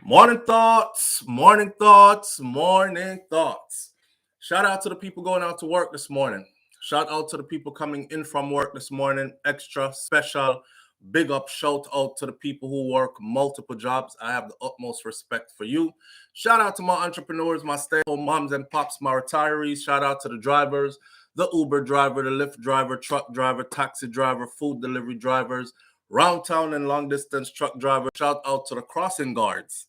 Morning thoughts, morning thoughts, morning thoughts. Shout out to the people going out to work this morning. Shout out to the people coming in from work this morning. Extra special big up shout out to the people who work multiple jobs. I have the utmost respect for you. Shout out to my entrepreneurs, my stay-at-home moms and pops, my retirees. Shout out to the drivers, the Uber driver, the Lyft driver, truck driver, taxi driver, food delivery drivers, round town and long distance truck driver. Shout out to the crossing guards.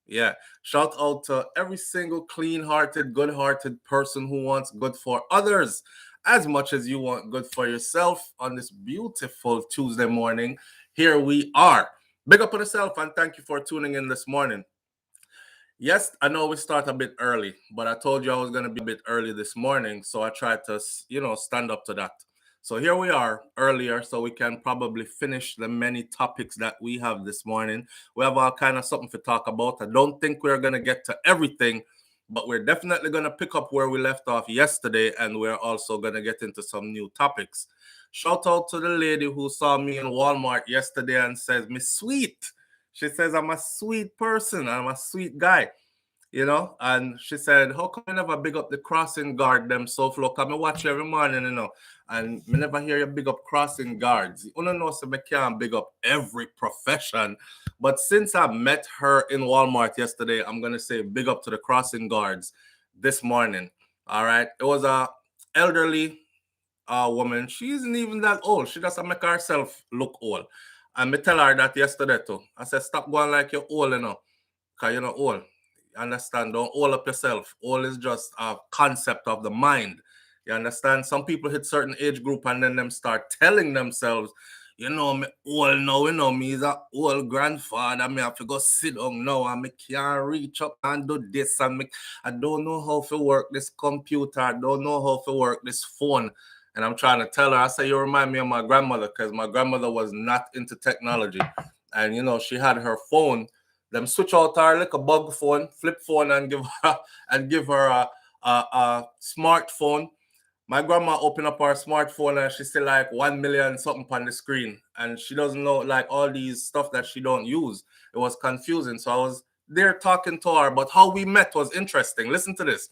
Yeah. Shout out to every single clean hearted, good hearted person who wants good for others as much as you want good for yourself on this beautiful Tuesday morning. Here we are. Big up on yourself and thank you for tuning in this morning. Yes, I know we start a bit early, but I told you I was going to be a bit early this morning. So I tried to, stand up to that. So here we are earlier, so we can probably finish the many topics that we have this morning. We have all kind of something to talk about. I don't think we're going to get to everything, but we're definitely going to pick up where we left off yesterday, and we're also going to get into some new topics. Shout out to the lady who saw me in Walmart yesterday and says, "Miss Sweet." She says, "I'm a sweet person. I'm a sweet guy." And she said, "How come you never big up the crossing guard them SouFLo? Come and watch you every morning, and me never hear you big up crossing guards. You don't know, so I can't big up every profession. But since I met her in Walmart yesterday, I'm gonna say big up to the crossing guards this morning. All right. It was a elderly woman. She isn't even that old. She just make herself look old. And me tell her that yesterday too. I said, stop going like you're old, because you're not old. Understand? Don't old up yourself. Old is just a concept of the mind. You understand? Some people hit certain age group and then them start telling themselves, me old now, me is a old grandfather. Me have to go sit down now and me can't reach up and do this and I don't know how to work this computer. I don't know how to work this phone. And I'm trying to tell her, I say, you remind me of my grandmother, because my grandmother was not into technology. And, she had her phone. Them switch out her like a bug phone, flip phone, and give her a smartphone. My grandma opened up her smartphone and she still like 1 million something on the screen. And she doesn't know like all these stuff that she don't use. It was confusing. So I was there talking to her, but how we met was interesting. Listen to this.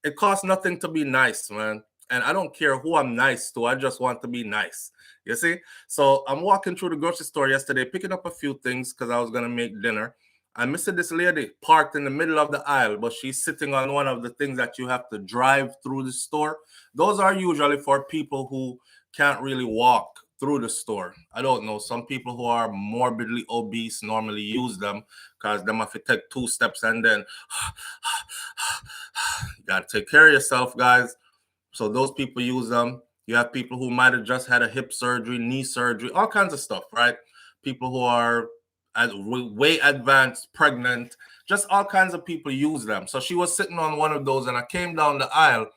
It costs nothing to be nice, man. And I don't care who I'm nice to. I just want to be nice. You see? So I'm walking through the grocery store yesterday, picking up a few things because I was going to make dinner. I missed this lady parked in the middle of the aisle, but she's sitting on one of the things that you have to drive through the store. Those are usually for people who can't really walk through the store. I don't know. Some people who are morbidly obese normally use them because they have to take 2 steps and then you got to take care of yourself, guys. So those people use them. You have people who might have just had a hip surgery, knee surgery, all kinds of stuff, right? People who are way advanced, pregnant, just all kinds of people use them. So she was sitting on one of those and I came down the aisle.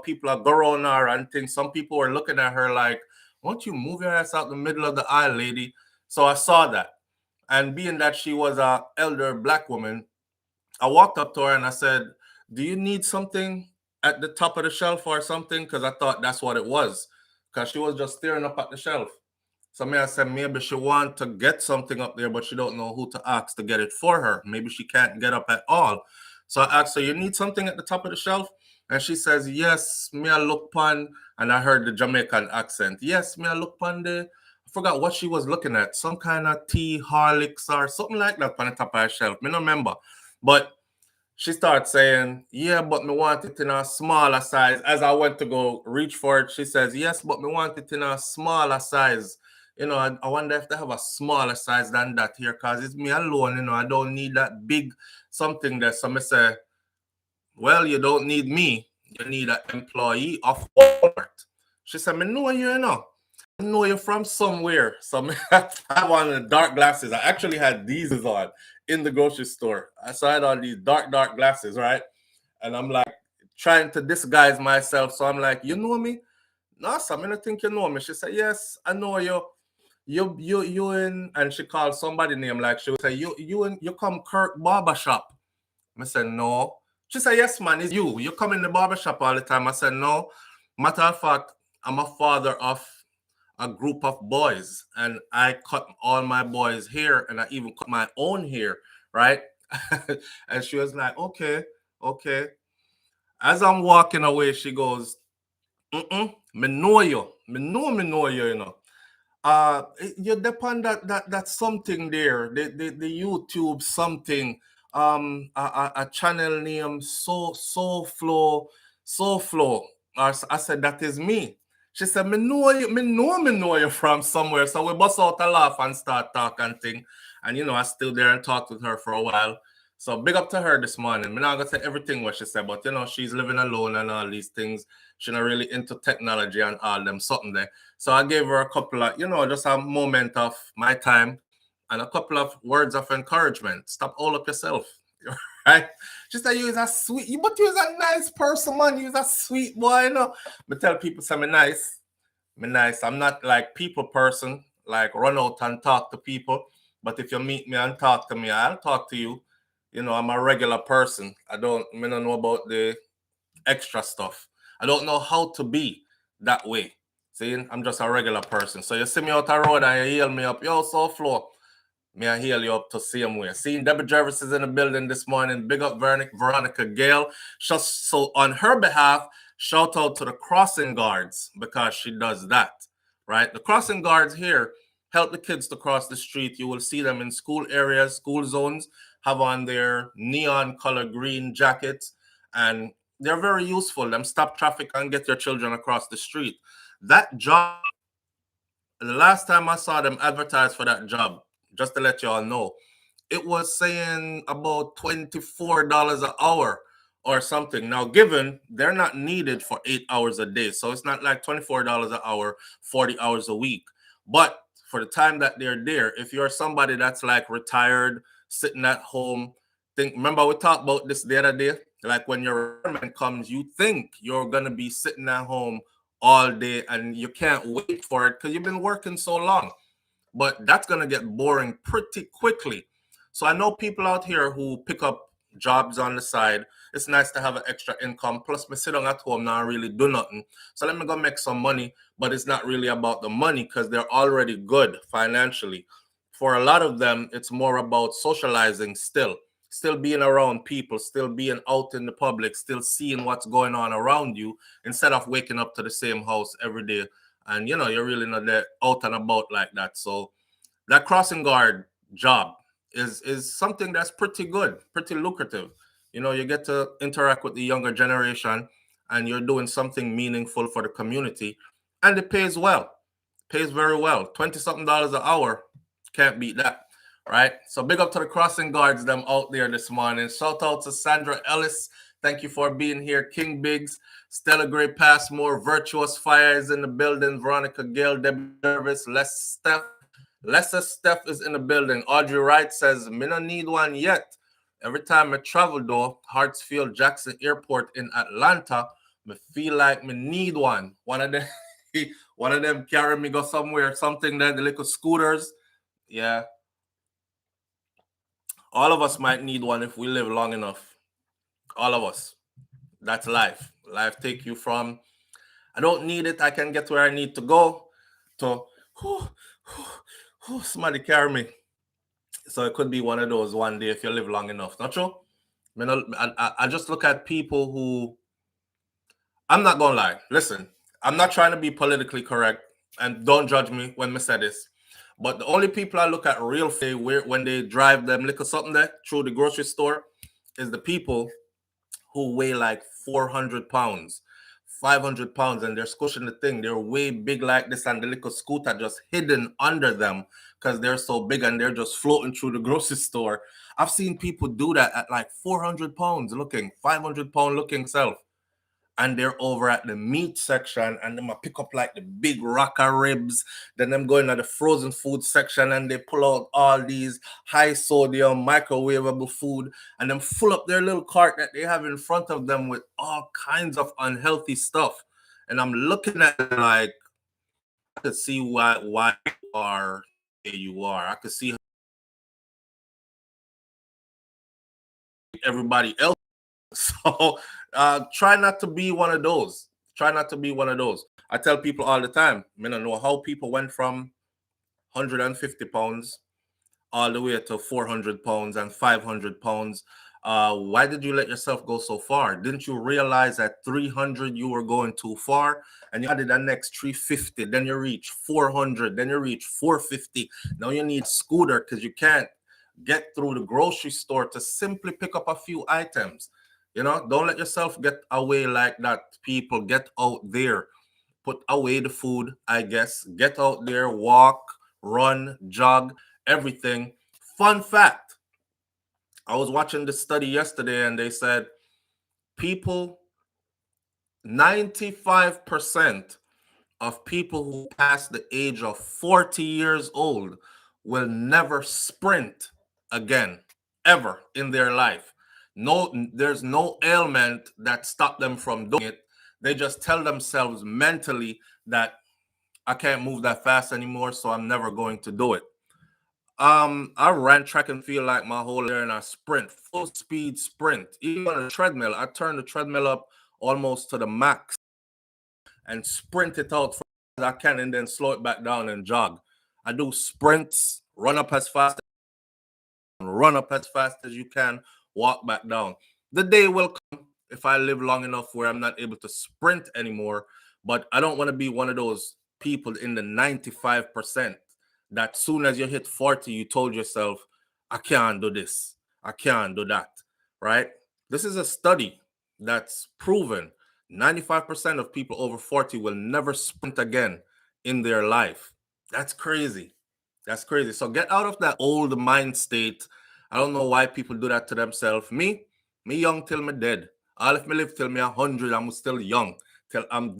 People are going on her and things. Some people were looking at her like, won't you move your ass out the middle of the aisle, lady? So I saw that. And being that she was an elder Black woman, I walked up to her and I said, do you need something at the top of the shelf or something? Because I thought that's what it was. Because she was just staring up at the shelf. So I said maybe she want to get something up there, but she don't know who to ask to get it for her. Maybe she can't get up at all. So I asked her, you need something at the top of the shelf? And she says, yes, me I look pan. And I heard the Jamaican accent. Yes, me I look pan there. I forgot what she was looking at. Some kind of tea, Horlicks or something like that on the top of her shelf. Me don't remember. But she started saying, yeah, but me want it in a smaller size. As I went to go reach for it, she says, yes, but me want it in a smaller size. I wonder if they have a smaller size than that here, because it's me alone, I don't need that big something there. So I say, well, you don't need me. You need an employee of Walmart. She said, me know you, I know you from somewhere. So I have on the dark glasses. I actually had these on in the grocery store. So I had on these dark glasses, right? And I'm like trying to disguise myself. So I'm like, you know me? No, sir, I don't think you know me. She said, yes, I know you. You in, and she called somebody name, like she would say, you come Kirk barbershop. I said, no. She said, yes, man, it's you. You come in the barbershop all the time. I said, no. Matter of fact, I'm a father of a group of boys, and I cut all my boys' hair, and I even cut my own hair, right? And she was like, okay, okay. As I'm walking away, she goes, me know you. Me know you, you know. You depend that something there, the YouTube something, a channel name, SouFLo. I said, that is me. She said, me know you from somewhere. So we bust out a laugh and start talking thing. And you know, I still there and talked with her for a while. So big up to her this morning. I'm not gonna say everything what she said, but you know, she's living alone and all these things. She's not really into technology and all them something there. So I gave her a couple of, you know, just a moment of my time and a couple of words of encouragement. Stop all up yourself. Right? She said, you is a sweet, but you is a nice person, man. You is a sweet boy, you know. But tell people something nice. Me nice. I'm not like people person, like run out and talk to people. But if you meet me and talk to me, I'll talk to you. You know, I'm a regular person. I don't know about the extra stuff. I don't know how to be that way. See, I'm just a regular person. So you see me out the road and you hail me up, yo, SouFLo. Me I heal you up to same way. Seeing Deborah Jervis is in the building this morning. Big up Veronica Gale. Just so on her behalf, shout out to the crossing guards because she does that. Right? The crossing guards here help the kids to cross the street. You will see them in school areas, school zones, have on their neon color green jackets, and they're very useful. Them stop traffic and get your children across the street. That job, the last time I saw them advertise for that job, just to let you all know, it was saying about $24 an hour or something. Now, given they're not needed for 8 hours a day, so it's not like $24 an hour, 40 hours a week. But for the time that they're there, if you're somebody that's like retired, sitting at home, remember we talked about this the other day? Like when your retirement comes, you think you're gonna be sitting at home all day and you can't wait for it because you've been working so long. But that's going to get boring pretty quickly. So I know people out here who pick up jobs on the side. It's nice to have an extra income. Plus, me sit down at home now and really do nothing. So let me go make some money. But it's not really about the money because they're already good financially. For a lot of them, it's more about socializing still being around people, still being out in the public, still seeing what's going on around you instead of waking up to the same house every day. And you know, you're really not there out and about like that. So that crossing guard job is something that's pretty good, pretty lucrative. You know, you get to interact with the younger generation and you're doing something meaningful for the community. And it pays well. Pays very well. 20 something dollars an hour. Can't beat that. Right? So big up to the crossing guards them out there this morning. Shout out to Sandra Ellis. Thank you for being here. King Biggs, Stella Gray Passmore, Virtuous Fire is in the building. Veronica Gale, Debbie Jervis, Lesser Steph is in the building. Audrey Wright says, me no need one yet. Every time I travel though, Hartsfield Jackson Airport in Atlanta, me feel like me need one. One of them, one of them carry me go somewhere, something that the little scooters. Yeah. All of us might need one if we live long enough. All of us. That's life. Life take you from, I don't need it, I can get where I need to go, to, somebody carry me. So it could be one of those one day if you live long enough. Not true? I just look at people who, I'm not going to lie. Listen, I'm not trying to be politically correct, and don't judge me when I say this. But the only people I look at real when they drive them little something there through the grocery store is the people who weigh like 400 pounds, 500 pounds, and they're squishing the thing. They're way big like this, and the little scooter just hidden under them because they're so big and they're just floating through the grocery store. I've seen people do that at like 400 pounds looking, 500-pound looking self. And they're over at the meat section and them pick up like the big rocker ribs. Then them going to the frozen food section and they pull out all these high sodium microwavable food and then fill up their little cart that they have in front of them with all kinds of unhealthy stuff. And I'm looking at it like, I could see why you are where you are. I could see everybody else. So try not to be one of those. Try not to be one of those. I tell people all the time, I don't know how people went from 150 pounds all the way to 400 pounds and 500 pounds. Why did you let yourself go so far? Didn't you realize at 300 you were going too far, and you added the next 350, then you reach 400, then you reach 450. Now you need scooter because you can't get through the grocery store to simply pick up a few items. Don't let yourself get away like that. People, get out there, put away the food, I guess, get out there, walk, run, jog, everything. Fun fact, I was watching this study yesterday and they said people, 95% of people who pass the age of 40 years old will never sprint again, ever in their life. No, there's no ailment that stopped them from doing it. They just tell themselves mentally that I can't move that fast anymore, so I'm never going to do it. I ran track and field like my whole year, and I sprint, full speed sprint. Even on a treadmill, I turn the treadmill up almost to the max and sprint it out as I can, and then slow it back down and jog. I do sprints, run up as fast as you can, walk back down. The day will come if I live long enough where I'm not able to sprint anymore, but I don't want to be one of those people in the 95% that soon as you hit 40, you told yourself, I can't do this, I can't do that, right? This is a study that's proven 95% of people over 40 will never sprint again in their life. That's crazy. That's crazy. So get out of that old mind state. I don't know why people do that to themselves. Me young till me dead. All if me live till me 100, I'm still young. Till I'm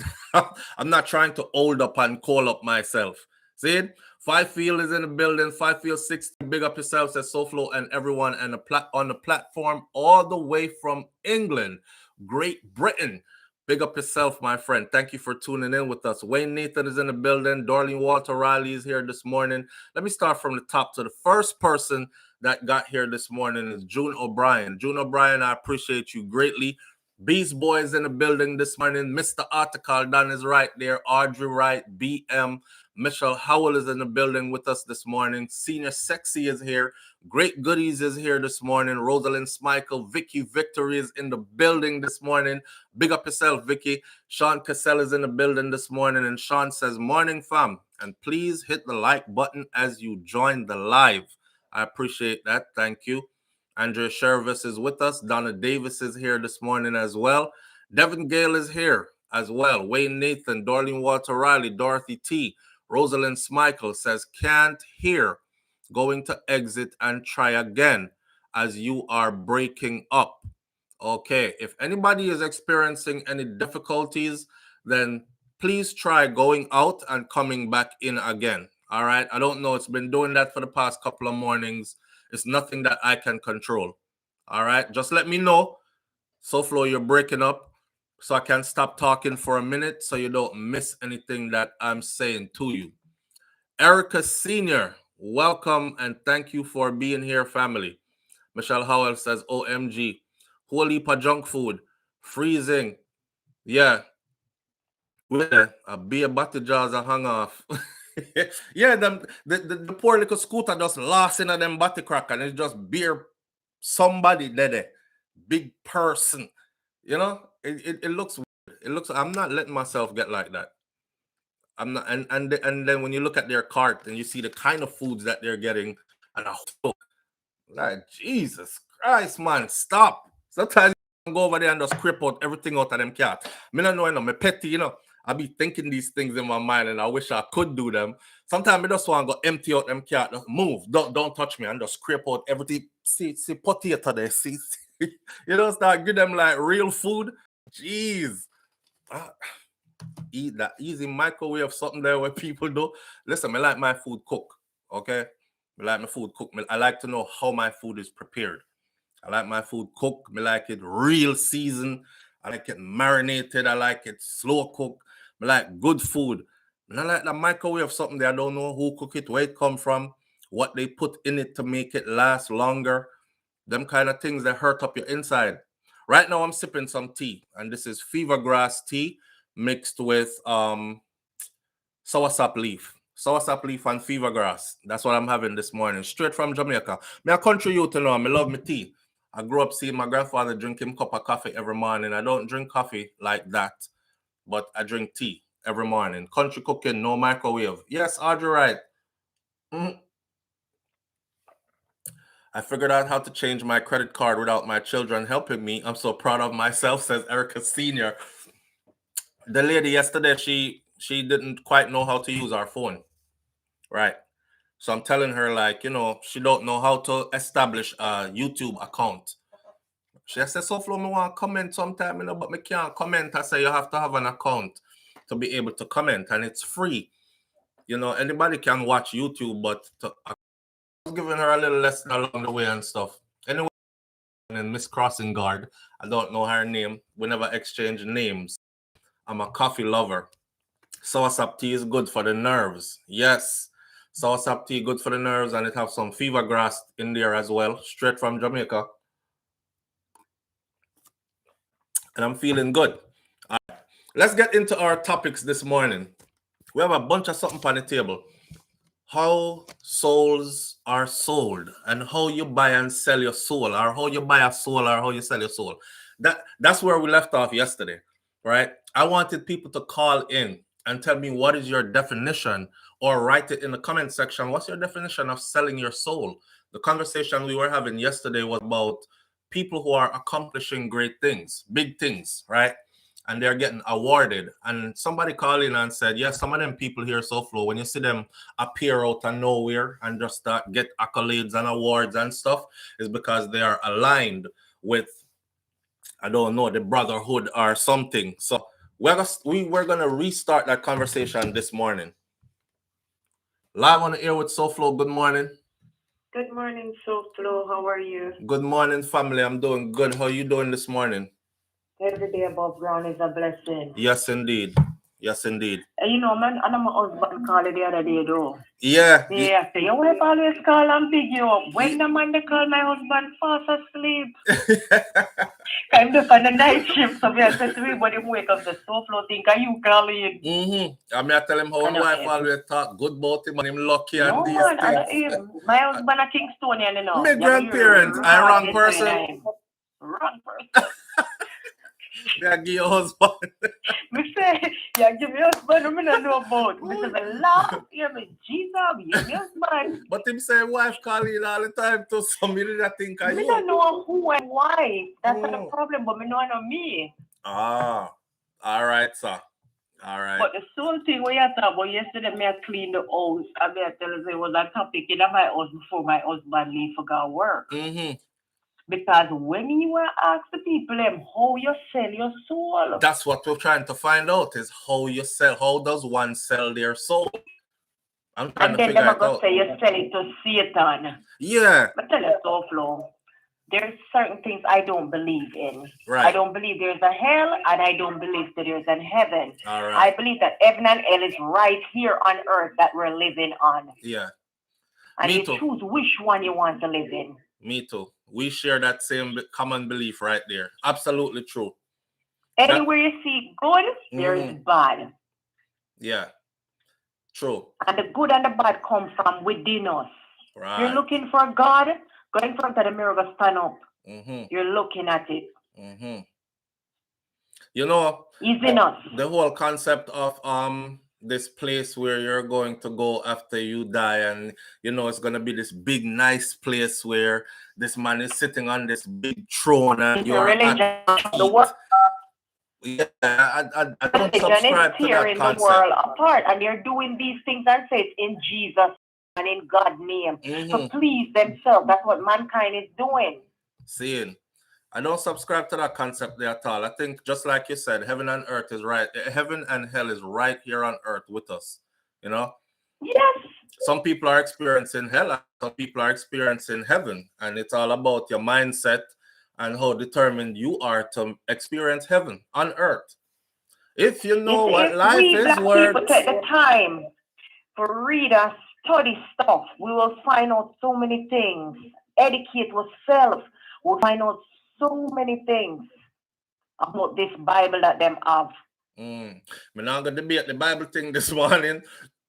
I'm not trying to hold up and call up myself. See it? Five Field is in the building. 5 Field 60. Big up yourselves at SouFLo and everyone and on the platform all the way from England, Great Britain. Big up yourself, my friend. Thank you for tuning in with us. Wayne Nathan is in the building. Darlene Walter Riley is here this morning. Let me start from the top. So the first person that got here this morning is June O'Brien. June O'Brien, I appreciate you greatly. Beast Boy is in the building this morning. Mr. Article Don is right there. Audrey Wright, BM. Michelle Howell is in the building with us this morning. Senior Sexy is here. Great Goodies is here this morning. Rosalind Smichael, Vicky Victory is in the building this morning. Big up yourself, Vicky. Sean Cassell is in the building this morning. And Sean says, morning, fam. And please hit the like button as you join the live. I appreciate that. Thank you. Andrea Shervis is with us. Donna Davis is here this morning as well. Devin Gale is here as well. Wayne Nathan, Darlene Walter Riley, Dorothy T. Rosalind Smichael says, can't hear. Going to exit and try again as you are breaking up. Okay, if anybody is experiencing any difficulties, then please try going out and coming back in again. All right, I don't know. It's been doing that for the past couple of mornings. It's nothing that I can control. All right, just let me know. SouFLo, you're breaking up, so I can stop talking for a minute so you don't miss anything that I'm saying to you. Erica Sr., welcome and thank you for being here, family. Michelle Howell says, OMG, whole heap of junk food, freezing. Yeah. A beer bottle jars are hung off. Yeah, the poor little scooter just lost in them bottle crack and it's just beer somebody there. Big person. It looks weird. It looks, I'm not letting myself get like that. I'm not, and then when you look at their cart and you see the kind of foods that they're getting, and like Jesus Christ, man, stop. Sometimes you go over there and just scrape out everything out of them cat. Me not know, me petty, I be thinking these things in my mind and I wish I could do them. Sometimes I just want to go empty out them cat. Move, don't touch me, and just scrape out everything. See potato there, see. Start give them like real food. Jeez. Eat that easy microwave something there where people do. Listen, I like my food cook. Okay, I like my food cook. I like to know how my food is prepared. I like my food cook. I like it real seasoned. I like it marinated. I like it slow cook. I like good food. I like the microwave something that I don't know who cook it, where it come from, what they put in it to make it last longer. Them kind of things that hurt up your inside. Right now, I'm sipping some tea, and this is fever grass tea mixed with soursop leaf. soursop leaf and fever grass. That's what I'm having this morning, straight from Jamaica. Me a country youth, you know, me love me tea. I grew up seeing my grandfather drink him cup of coffee every morning. I don't drink coffee like that, but I drink tea every morning. Country cooking, no microwave. Yes, Audrey, right. I figured out how to change my credit card without my children helping me. I'm so proud of myself, says Erica Sr. The lady yesterday, she didn't quite know how to use our phone. Right. So I'm telling her, like, you know, she don't know how to establish a YouTube account. She said, SouFlo, me want to comment sometime, you know, but me can't comment. I say you have to have an account to be able to comment, and it's free. You know, anybody can watch YouTube, but I was giving her a little lesson along the way and stuff. Anyway, and Miss Crossing Guard, I don't know her name. We never exchange names. I'm a coffee lover. Soursop tea is good for the nerves. Yes. Soursop tea good for the nerves, and it have some fever grass in there as well, straight from Jamaica. And I'm feeling good. All right. Let's get into our topics this morning. We have a bunch of something on the table. How souls are sold, and how you buy and sell your soul, or how you buy a soul, or how you sell your soul. That's where we left off yesterday, right? I wanted people to call in and tell me what is your definition, or write it in the comment section. What's your definition of selling your soul? The conversation we were having yesterday was about people who are accomplishing great things, big things, right? And they're getting awarded. And somebody called in and said, yes, some of them people here, SouFlo, when you see them appear out of nowhere and just get accolades and awards and stuff, is because they are aligned with, I don't know, the brotherhood or something. So we're going to restart that conversation this morning. Live on the air with SouFlo. Good morning. Good morning, SouFlo. How are you? Good morning, family. I'm doing good. How are you doing this morning? Every day above ground is a blessing. Yes, indeed. Yes, indeed. You know, man, and my husband called the other day, though. Yeah. Yeah, so your wife always call and pick you up. When the man they call my husband fast asleep. I'm just on the night shift, so we have to see when him wake up the SouFlo thing, can you call in? I mean, I tell him how my wife always talk good about him and him lucky and no, these man, things. my husband a Kingstonian, you know. My grandparents, I wrong person. Wrong person. Yeah, give your husband. Me say, yeah, give your husband, I don't know about. Me say, the Lord, yeah, me Jesus, give your husband. But him say wife call in all the time to somebody that think of you. Me don't know who and why. That's not the problem, but me know me. Ah, all right, sir. All right. But the soul thing we had talked about yesterday, me I clean the house. I mean, I tell you, it was a topic in my house before my husband leave for go work. Because when you are ask the people how you sell your soul, that's what we're trying to find out, is how you sell. How does one sell their soul? I'm trying and to then figure they're it going to out. say you sell it to Satan. Yeah. But tell you, SouFlo, there's certain things I don't believe in. Right. I don't believe there's a hell, and I don't believe that there's a heaven. All right. I believe that heaven and hell is right here on earth that we're living on. Yeah. And you choose which one you want to live in. Me too. We share that same common belief right there. Absolutely true. Anywhere you see good, there is bad. Yeah. True. And the good and the bad come from within us. Right. You're looking for God, go in front of the mirror, go stand up. You're looking at it. You know, it's in us. The whole concept of this place where you're going to go after you die, and you know it's gonna be this big nice place where this man is sitting on this big throne and you're yeah, I don't subscribe to that concept. The world apart, and they're doing these things and say it's in Jesus and in God's name to please themselves. That's what mankind is doing. Seeing, I don't subscribe to that concept there at all. I think, just like you said, heaven and earth is right. Heaven and hell is right here on earth with us. You know. Yes. Some people are experiencing hell, and some people are experiencing heaven, and it's all about your mindset and how determined you are to experience heaven on earth. If you know what life is worth. If we take the time to read and study stuff, we will find out so many things. Educate ourselves. We'll find out so many things about this Bible that them have. We're not going to debate the Bible thing this morning.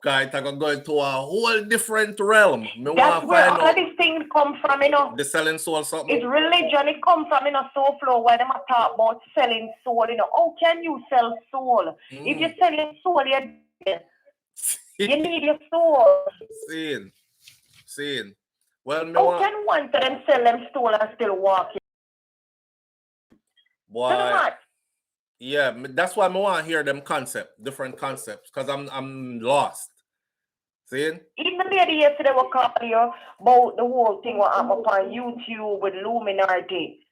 Guys, I'm going to a whole different realm. That's where all of these things come from, you know. The selling soul something. It's religion. It comes from, you know, SouFlo, where they talk about selling soul. You know, how can you sell soul? If you're selling soul, you need your soul. Seeing. Well, how can one of them sell them soul and still walk? Boy. Yeah, that's why I want to hear them different concepts, because I'm lost. See? Even the lady yesterday was calling you about the whole thing what happened on YouTube with Illuminati.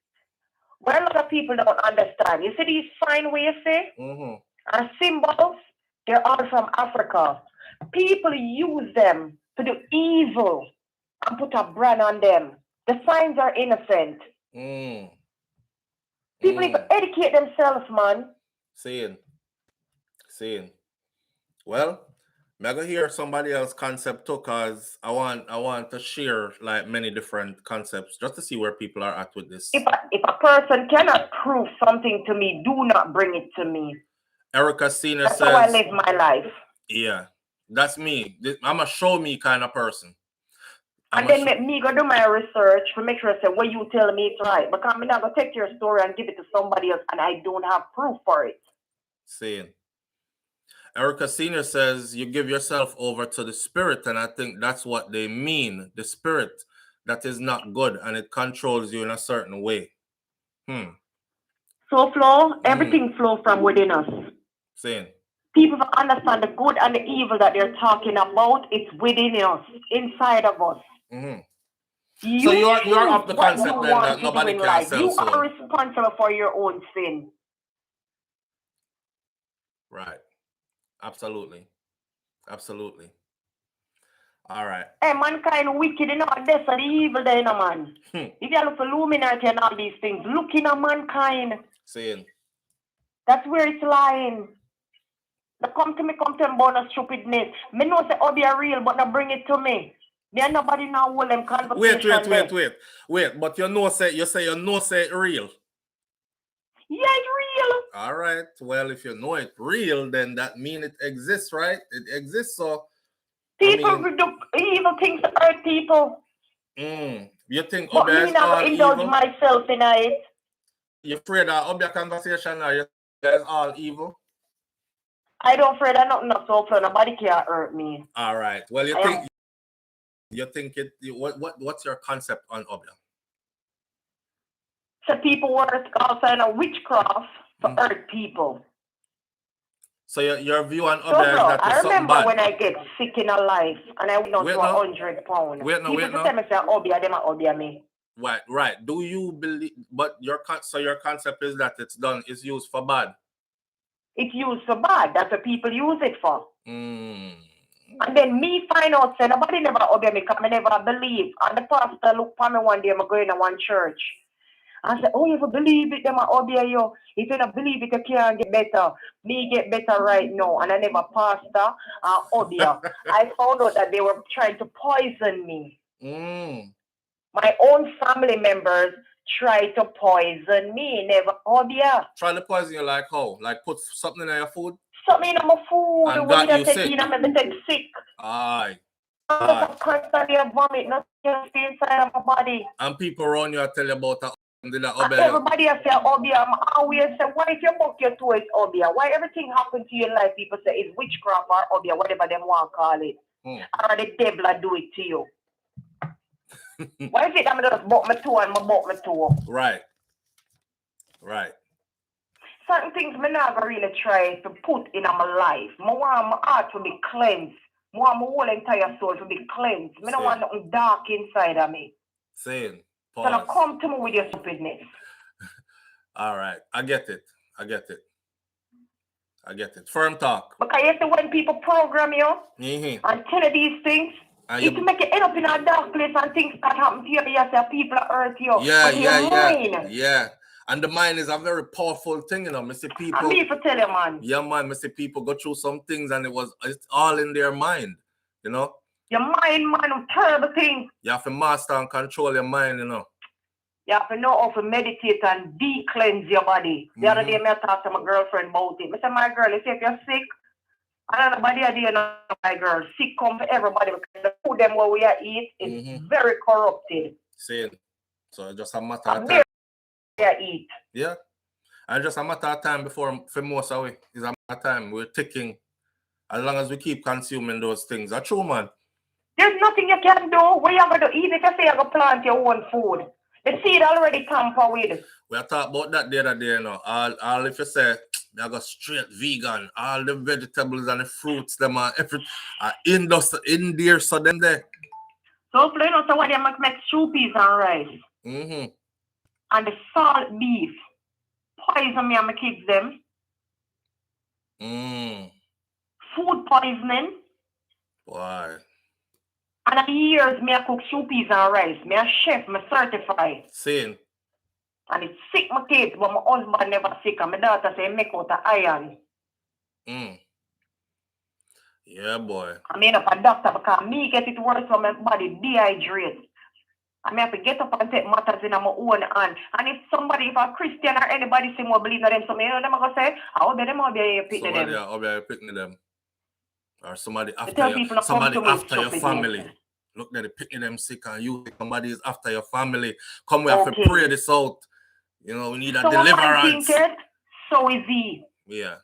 But a lot of people don't understand. You see these signs where you say? And symbols, they're all from Africa. People use them to do evil and put a brand on them. The signs are innocent. People need to educate themselves, man. Seeing. Well, I'm gonna hear somebody else's concept too, because I want to share like many different concepts just to see where people are at with this. If a person cannot prove something to me, do not bring it to me. Erica Senior that's says, how I live my life. Yeah, that's me. I'm a show me kind of person. And then let me go do my research to make sure I say what you tell me it's right. Because I'm not going to take your story and give it to somebody else and I don't have proof for it. Seeing. Erica Senior says you give yourself over to the spirit, and I think that's what they mean. The spirit that is not good and it controls you in a certain way. SouFlo, everything flows from within us. Seeing. People understand the good and the evil that they're talking about. It's within us, inside of us. So you're of the concept then that nobody can sell soul. You are responsible for your own sin. Right. Absolutely. All right. Hey, mankind wicked, you know, that's the evil there, you know, man. If you look for Illuminati and all these things, look in a mankind. Seeing. That's where it's lying. They come to me about no stupidness. Me know say Obi are real, but not bring it to me. There nobody now hold them conversation. Wait. But you say it real. Yeah, it's real. All right. Well, if you know it real, then that means it exists, right? It exists, so people do evil things to hurt people. You think Obi is all indulge evil? Myself in it. You're afraid that Obi conversation or you guys all evil? I don't afraid of nothing of SouFlo. Nobody can hurt me. All right. Well, you think it? What's your concept on Obi? So people work outside of witchcraft to hurt people. So your view on Obi is that I remember bad. when I get sick in a life and I went down to 100 pounds. People tell me say Obi, them are Obi me. Right. Do you believe? But your concept is that it's used for bad. It's used for bad. That's what people use it for. And then me find out say nobody never Obi me because I never believe. And the pastor look for me one day. I'm going to one church. I said, oh, if you believe it, them are Obi you. If you don't believe it, you can't get better. Me get better right now. And I never pastor Obi. I found out that they were trying to poison me. My own family members tried to poison me. Never Obi. Try to poison you like how? Like put something in your food? Something in my food. And got you sick. I take sick. Aye. I constantly vomit, not just inside of my body. And people around you tell you about that. Everybody has said Obi. I'm always say, why if you book your toe, it's Obi? Why everything happens to you in life, people say it's witchcraft or Obi, whatever them want to call it. Or the devil do it to you. Why is it I'm just book my toe and I book my toe? Right. Certain things I never really try to put in my life. I want my heart to be cleansed. I want my whole entire soul to be cleansed. I don't want nothing dark inside of me. Saying. So now come to me with your stupidness. All right. I get it. Firm talk. Because you see when people program you and tell you these things, it make you end up in a dark place and things that happen to you. You say people hurt you. Yeah. And the mind is a very powerful thing, you know. I see people. And me for tell you, man. Yeah, man. I see people go through some things and it's all in their mind, you know. Your mind, man, terrible thing. You have to master and control your mind, you know. You have to know how to meditate and de-cleanse your body. The other day, I talked to my girlfriend about it. I said, my girl, if you're sick And nobody are there now, my girl. Sick come for everybody because the food them what we are eat is very corrupted. Same. So it's just a matter of time. Eat. Yeah. And just a matter of time before for most of it. It's a matter of time. We're ticking. As long as we keep consuming those things. That's true, man. There's nothing you can do. What you going to do? Even if you say you're going to plant your own food. The seed already tampered with. We are talking about that the other day, you know. All if you say, they go straight vegan. All the vegetables and the fruits, them are everything in there, so them there. So, you know, so what they make stew peas and rice. And the salt beef. Poison me and my kids them. Food poisoning. Why? And for years, me I cook stew peas and rice. Me a chef, me certified. Same. And it's sick my kids, but my husband never sick. And my daughter say make out of iron. Yeah, boy. I mean up a doctor because me get it worse when my body dehydrate. I may have to get up and take matters in my own hand. And if a Christian or anybody say more believe in them, so me, you know them going to say, I'll be them, I'll be picking them. I'll be picking them. Or somebody after your family. Look, they're picking them sick and you, somebody is after your family. Come, we have to pray this out. You know, we need a deliverance. So is he. Yeah.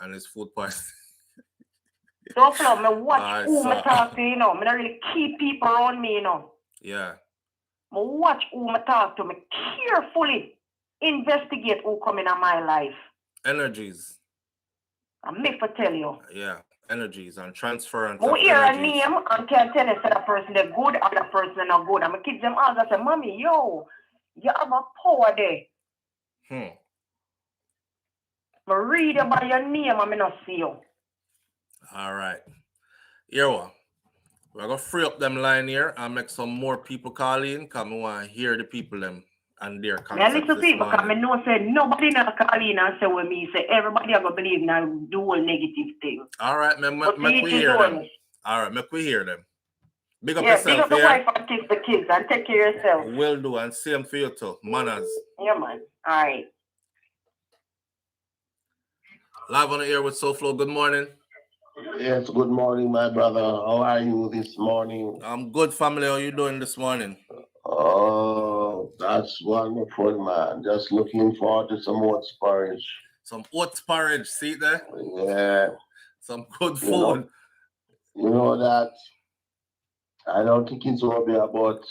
And it's food poisoning. So, me watch who me talk to, you know. Me don't really keep people around me, you know. Yeah. Me watch who me talk to. Me carefully investigate who come in my life. Energies. And me for tell you. Yeah. Energies and transference. I hear a name and can tell us that person they're good or the person is not good. And my kids them all say, Mommy, yo, you have a power there. I read about your name and I not see you. All right. Here we are. We're going to free up them line here and make some more people call in because we want to hear the people them and their concepts. I listen to people because I know say nobody not call in and say with me, say everybody are going to believe now do a negative thing. All right, make we hear them. All right, make we hear them. Big up yourself, big up the wife and kiss the kids and take care of yourself. Will do, and same for you too. Manners. Yeah, man. All right. Live on the air with SouFLo. Good morning. Yes, good morning, my brother. How are you this morning? I'm good, family. How are you doing this morning? Oh, that's wonderful, man. Just looking forward to some oats porridge. Some oats porridge, see there? Yeah. Some good food. You know that I don't think it's going to be about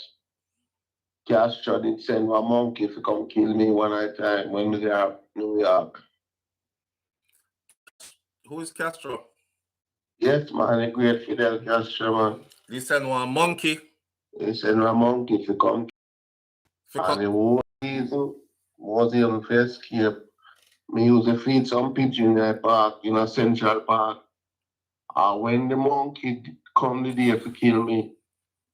Castro did send a monkey to come kill me one at a time when we are New York. Who is Castro? Yes, man, a great Fidel Castro, man. He sent one monkey. He sent a monkey to come. And the whole reason was able to escape. Me used to feed some pigeon in the park, in Central Park. And when the monkey come the day to kill me,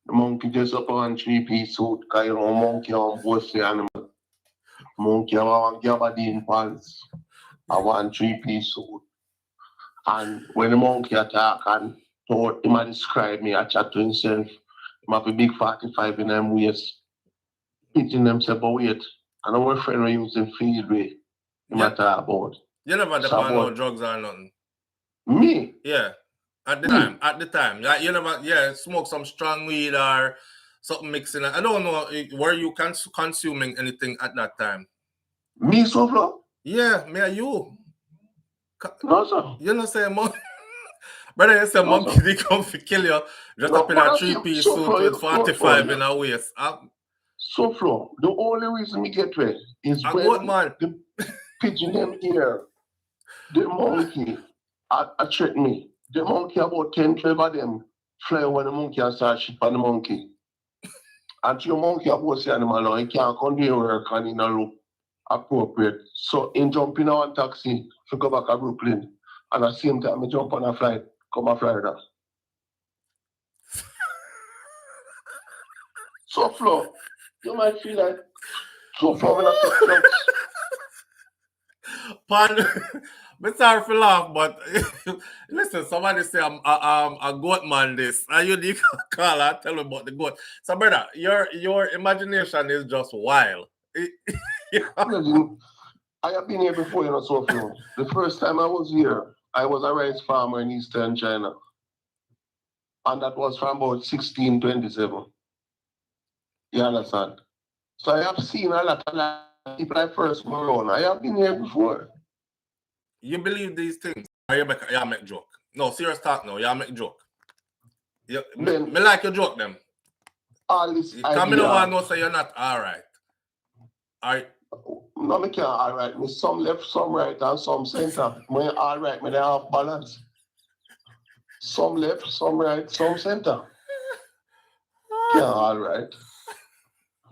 the monkey just up on 3-piece suit, because you know, monkey on both the animal. Monkey have one gabardine pants, I want 3-piece suit. And when the monkey attack and thought him describe me, I chat to himself, him have a big 45 in them waist. Hitting themselves, but wait, and our friend we using field way, him talk about. You never depend on drugs or nothing. Me? Yeah. At the time. Like, you never, smoke some strong weed or something mixing. I don't know, were you consuming anything at that time? Me, SouFLo? Yeah, me and you. No, sir. You know, say, brother, you say monkey, they come to kill you, just up in a 3-piece suit with 45 in a waist. SouFLo, the only reason we get red is when the pigeon them here, the monkey, I trick me. The monkey, about 10, 12 of them, fly over the monkey and start shit on the monkey. And your monkey, about the animal now, he can't come to work and he don't look appropriate. So, in jumping on one taxi to go back to Brooklyn, and at the same time, I jump on a flight, come to Florida. SouFLo, you might feel like SouFLo when I take drugs. Pardon, I'm sorry for laugh, but listen, somebody say I'm a goat man this. And you need to call and tell me about the goat. So, brother, your imagination is just wild. I have been here before, SouFLo. The first time I was here, I was a rice farmer in Eastern China. And that was from about 1627. You understand? So I have seen a lot of people I first go around. I have been here before. You believe these things? Or you make joke? No, serious talk now. You make joke. Me like your joke them. All this Come in and know say you're not alright. Alright. No, me can't alright. Me some left, some right, and some center. Me alright, me they have balance. Some left, some right, some center. Can't alright.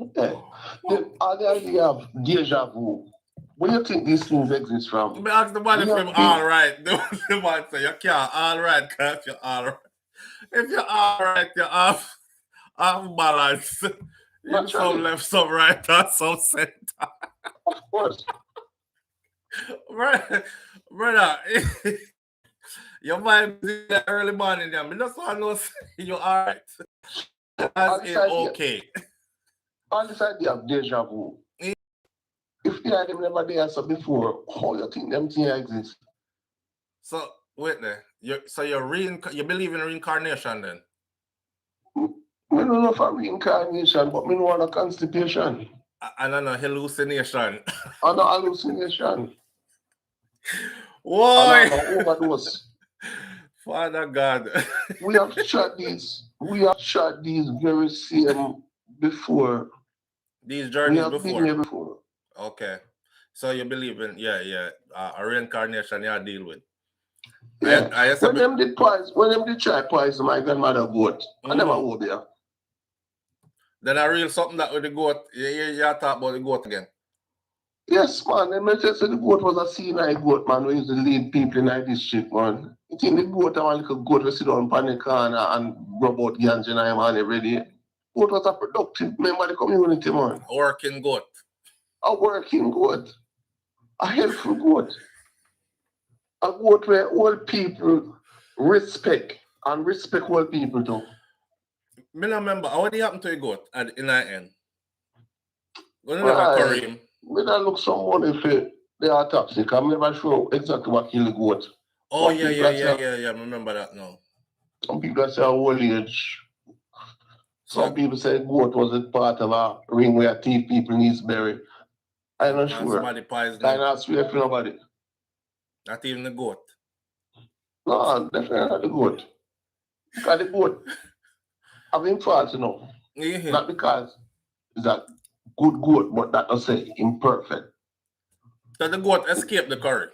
Okay. Then the idea of deja vu. Where do you think these things exist from? Me ask the man if you're alright. The man say you can't alright because you're alright. If you're alright, you're off balance. You some left, some right, and some center. Of course. Right, brother. Your mind is in the early morning there. Me just want to know you're alright. As in okay. On this idea of deja vu. If they had never there so before, how you think them things exist? So wait there. You believe in reincarnation then? I don't know for reincarnation, but I know on a constipation. And on a hallucination. On a hallucination. Why? And on an overdose. Father God. We have shot these very same before. These journeys before? Been here before. Okay. So you believe in a reincarnation you deal with. Yeah. When them did try poison my grandmother goat, I never would there. Then I real something that with the goat, you talk about the goat again. Yes, man. Them just said the goat was a Chiney goat, man. We used to lead people in our district, man. You think the goat and one little goat will sit down on the corner and rub out ganja and man every day. Goat was a productive member of the community, man. A working goat. A working goat. A helpful goat. A goat where old people respect and respect old people too. Me not remember. What happened to a goat in the end? When you never carry him? We don't look some money for the autopsy. I'm never sure exactly what killed the goat. Oh, yeah. Remember that now. Some people say old age. Some people say goat was a part of a ring where thief people needs buried. I'm not sure. Somebody poisoned. I'm not sure for nobody. Not even the goat. No, definitely not the goat. Because the goat having faults, Not because it's a good goat, but that does say imperfect. Does the goat escape the curry?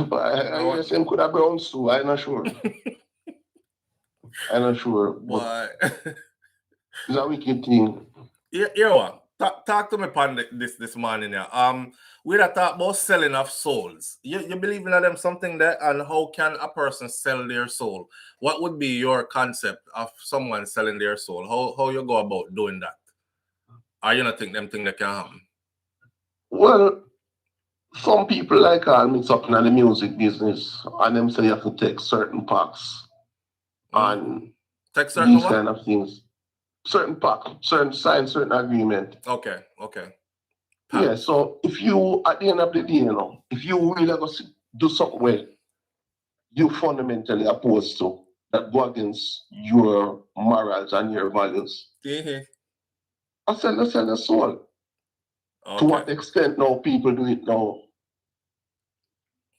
But I guess him could have bounced too. I'm not sure. I'm not sure. But it's a wicked thing. Yeah. Talk to me upon this morning here. We talk about selling of souls. You believe in them something there, and how can a person sell their soul? What would be your concept of someone selling their soul? How you go about doing that? Or you not think them thing that can happen? Well, some people like all mix up in the music business, and them say you have to take certain packs and take certain these kind of things. Certain pack, certain sign, certain agreement. Okay. Yeah, so if you, at the end of the day, if you really go do something well, you fundamentally opposed to that go against your morals and your values. I sell the soul. Okay. To what extent now people do it now?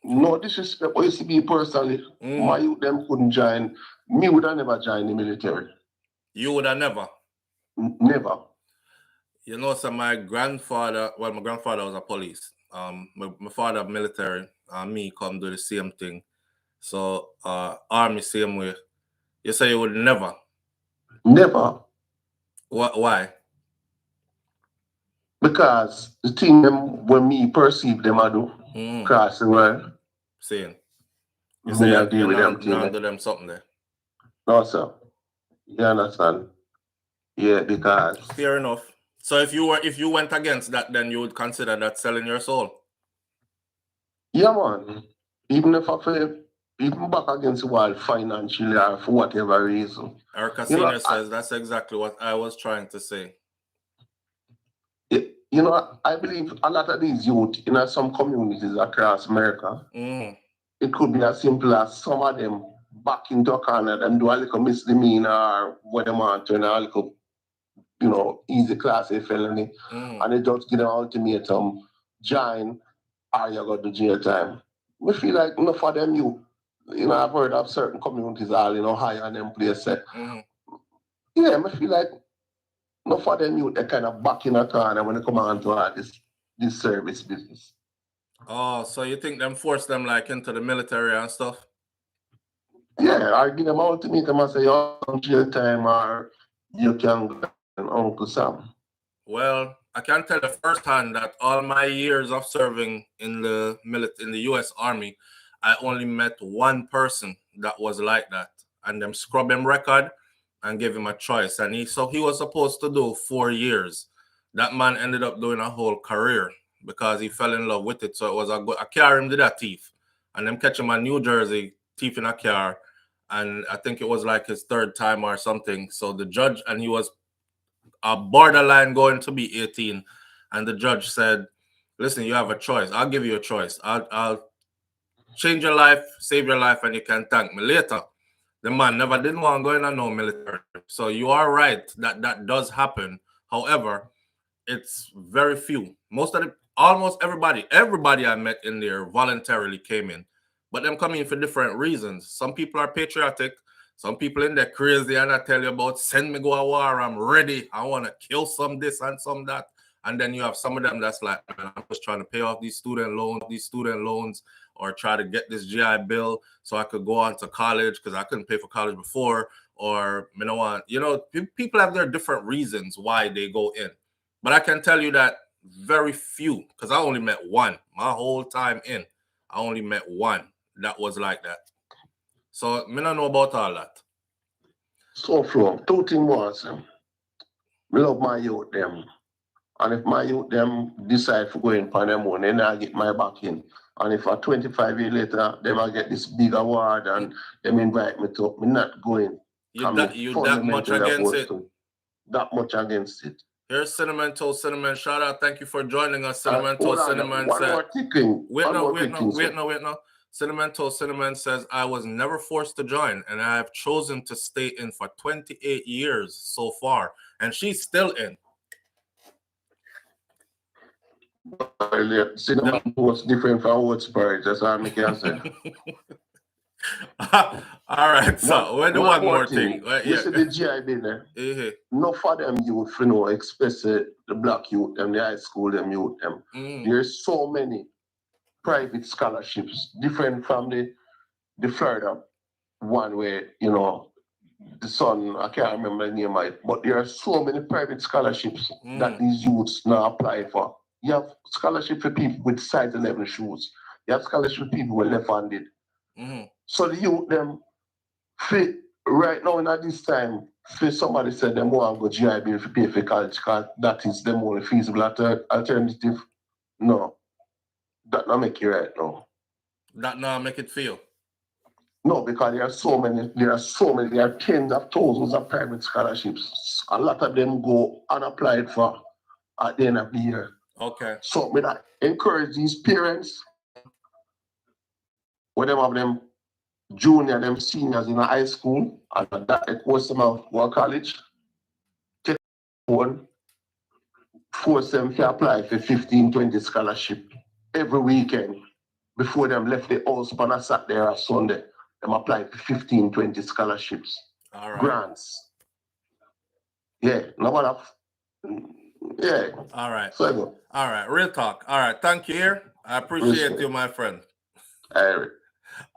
No disrespect, but you see me personally, my youth them couldn't join. Me would have never joined the military. You would have never? Never. So my grandfather was a police. My father military, me come do the same thing. So army same way. You say you would never? Never. Why? Because the thing them when me perceive them I do cross the world. Saying. You say I deal with them do them something there. No, sir. You understand? Yeah, because fair enough. So if you went against that, then you would consider that selling your soul? Yeah, man. Even if I feel even back against the wall financially or for whatever reason. Our casino says that's exactly what I was trying to say. I believe a lot of these youth in some communities across America, it could be as simple as some of them back into a corner, them do a little misdemeanor or what they want to, and a little, easy class A felony, and they just give them ultimatum, join, or you go to jail time. We feel like enough of them I've heard of certain communities all, higher on them places. Yeah, I feel like enough of them they kind of back in a corner when they come on to this service business. Oh, so you think them force them like into the military and stuff? Yeah, I give them ultimatum and say you're on jail time or you can go and Uncle Sam. Well, I can tell you firsthand that all my years of serving in the U.S. Army, I only met one person that was like that, and them scrub him record and give him a choice, and he was supposed to do 4 years. That man ended up doing a whole career because he fell in love with it. So it was a car him did a thief, and them catch him in New Jersey thief in a car, and I think it was like his third time or something. So the judge, and he was a borderline going to be 18, and the judge said, listen, you have a choice. I'll give you a choice. I'll change your life, save your life, and you can thank me later. The man never didn't want to go in and no military. So you are right that does happen. However, it's very few. Almost everybody I met in there voluntarily came in, but them come in for different reasons. Some people are patriotic. Some people in there crazy, and I tell you about, send me go to war, I'm ready. I want to kill some this and some that. And then you have some of them that's like, man, I'm just trying to pay off these student loans, or try to get this GI Bill so I could go on to college because I couldn't pay for college before. Or, people have their different reasons why they go in. But I can tell you that very few, because I only met one my whole time in. I only met one that was like that. So, I don't know about all that. So, Flo, two things was, I love my youth, them. And if my youth, them decide to go in for them own, then I get my back in. And if 25 years later, them I get this big award and them invite me to, me not going. You that much against it? That much against it. Here's Cinnamon Toast Cinnamon. Shout out. Thank you for joining us. Cinnamon Toast Cinnamon said. Wait, no. Cinnamon Toast Cinnamon says, I was never forced to join, and I have chosen to stay in for 28 years so far. And she's still in. Cinnamon Toast different from Oat Spirit. That's all I can say. All right, so one more thing. You see the GI Bill there? No for them youth, especially the black youth, them, the high school, them youth, them. There's so many private scholarships, different from the Florida one where, the son, I can't remember the name of it, but there are so many private scholarships that these youths now apply for. You have scholarship for people with size 11 shoes. You have scholarship for people who are left-handed. So the youth, them, fit right now in this time, for somebody said them want to go GI Bill to pay for college because that is the only feasible alternative. No. That not make it right now. That not make it feel. No, because there are tens of thousands of private scholarships. A lot of them go unapplied for at the end of the year. Okay. So me that encourage these parents, when them have them junior, them seniors in a high school, and that they force them out to college, take one, force them to apply for 15, 20 scholarship every weekend before them left the house on a Saturday or a Sunday. Them apply for 15, 20 scholarships. All right. Grants. Yeah, no matter. Yeah. All right. So all right, real talk. All right, thank you here. I appreciate you, my friend. All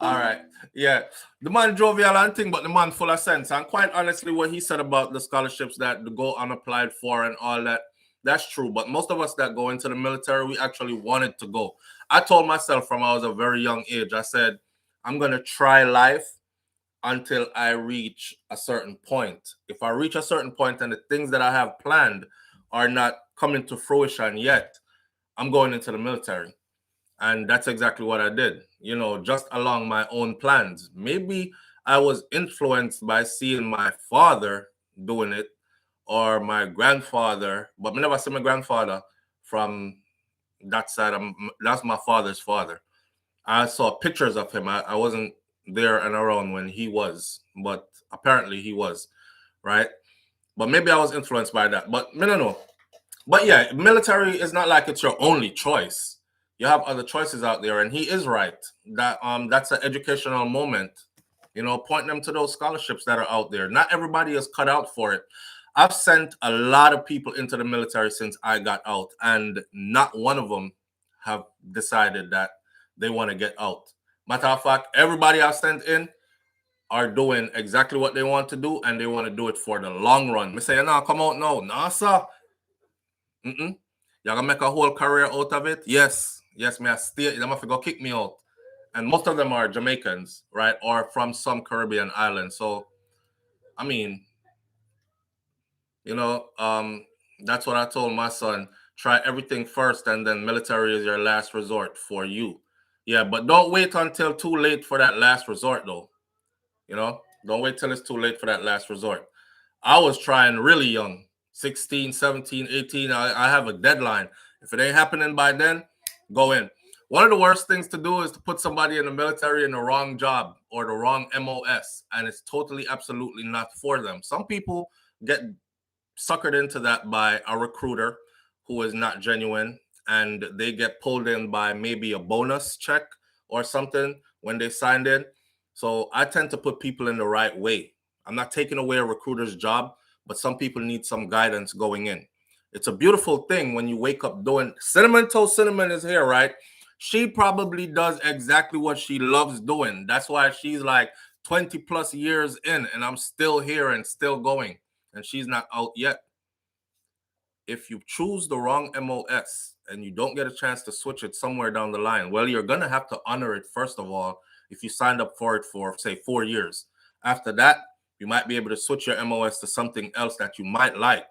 right. Yeah. The man jovial and thing, but the man full of sense. And quite honestly, what he said about the scholarships that go unapplied for and all that, that's true. But most of us that go into the military, we actually wanted to go. I told myself from I was a very young age, I said, I'm going to try life until I reach a certain point. If I reach a certain point and the things that I have planned are not coming to fruition yet, I'm going into the military. And that's exactly what I did, just along my own plans. Maybe I was influenced by seeing my father doing it or my grandfather, but I never see my grandfather from that side. That's my father's father. I saw pictures of him. I wasn't there and around when he was, but apparently he was, right? But maybe I was influenced by that. But I don't know. But yeah, military is not like it's your only choice. You have other choices out there, and he is right that that's an educational moment. You know, point them to those scholarships that are out there. Not everybody is cut out for it. I've sent a lot of people into the military since I got out, and not one of them have decided that they want to get out. Matter of fact, everybody I've sent in are doing exactly what they want to do, and they want to do it for the long run. Me say, nah, come out now. Nah, sir. You're gonna make a whole career out of it? Yes. Yes, me I stay. They must go kick me out. And most of them are Jamaicans, right? Or from some Caribbean island. So, I mean, you know, that's what I told my son. Try everything first, and then military is your last resort for you. Yeah, but don't wait until too late for that last resort, though. You know, don't wait till it's too late for that last resort. I was trying really young, 16, 17, 18. I have a deadline. If it ain't happening by then, go in. One of the worst things to do is to put somebody in the military in the wrong job or the wrong MOS, and it's totally, absolutely not for them. Some people get suckered into that by a recruiter who is not genuine, and they get pulled in by maybe a bonus check or something when they signed in. So I tend to put people in the right way. I'm not taking away a recruiter's job, but some people need some guidance going in. It's a beautiful thing when you wake up doing Cinnamon Toast Cinnamon is here, right? She probably does exactly what she loves doing. That's why she's like 20 plus years in, and I'm still here and still going, and she's not out yet. If you choose the wrong MOS and you don't get a chance to switch it somewhere down the line, well, you're going to have to honor it, first of all, if you signed up for it for, say, 4 years. After that, you might be able to switch your MOS to something else that you might like.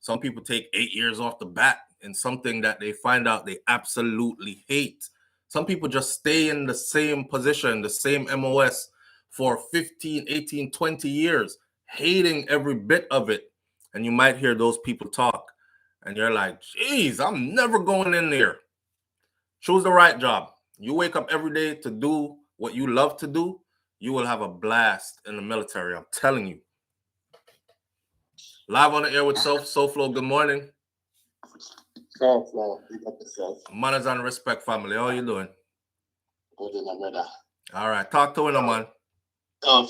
Some people take 8 years off the bat in something that they find out they absolutely hate. Some people just stay in the same position, the same MOS for 15, 18, 20 years, hating every bit of it. And you might hear those people talk. And you're like, geez, I'm never going in there. Choose the right job. You wake up every day to do what you love to do, you will have a blast in the military. I'm telling you. Live on the air with SouFLo. Good morning. SouFLo, pick up yourself. Manners and respect, family. How are you doing? Good in brother. All right. Talk to him, man.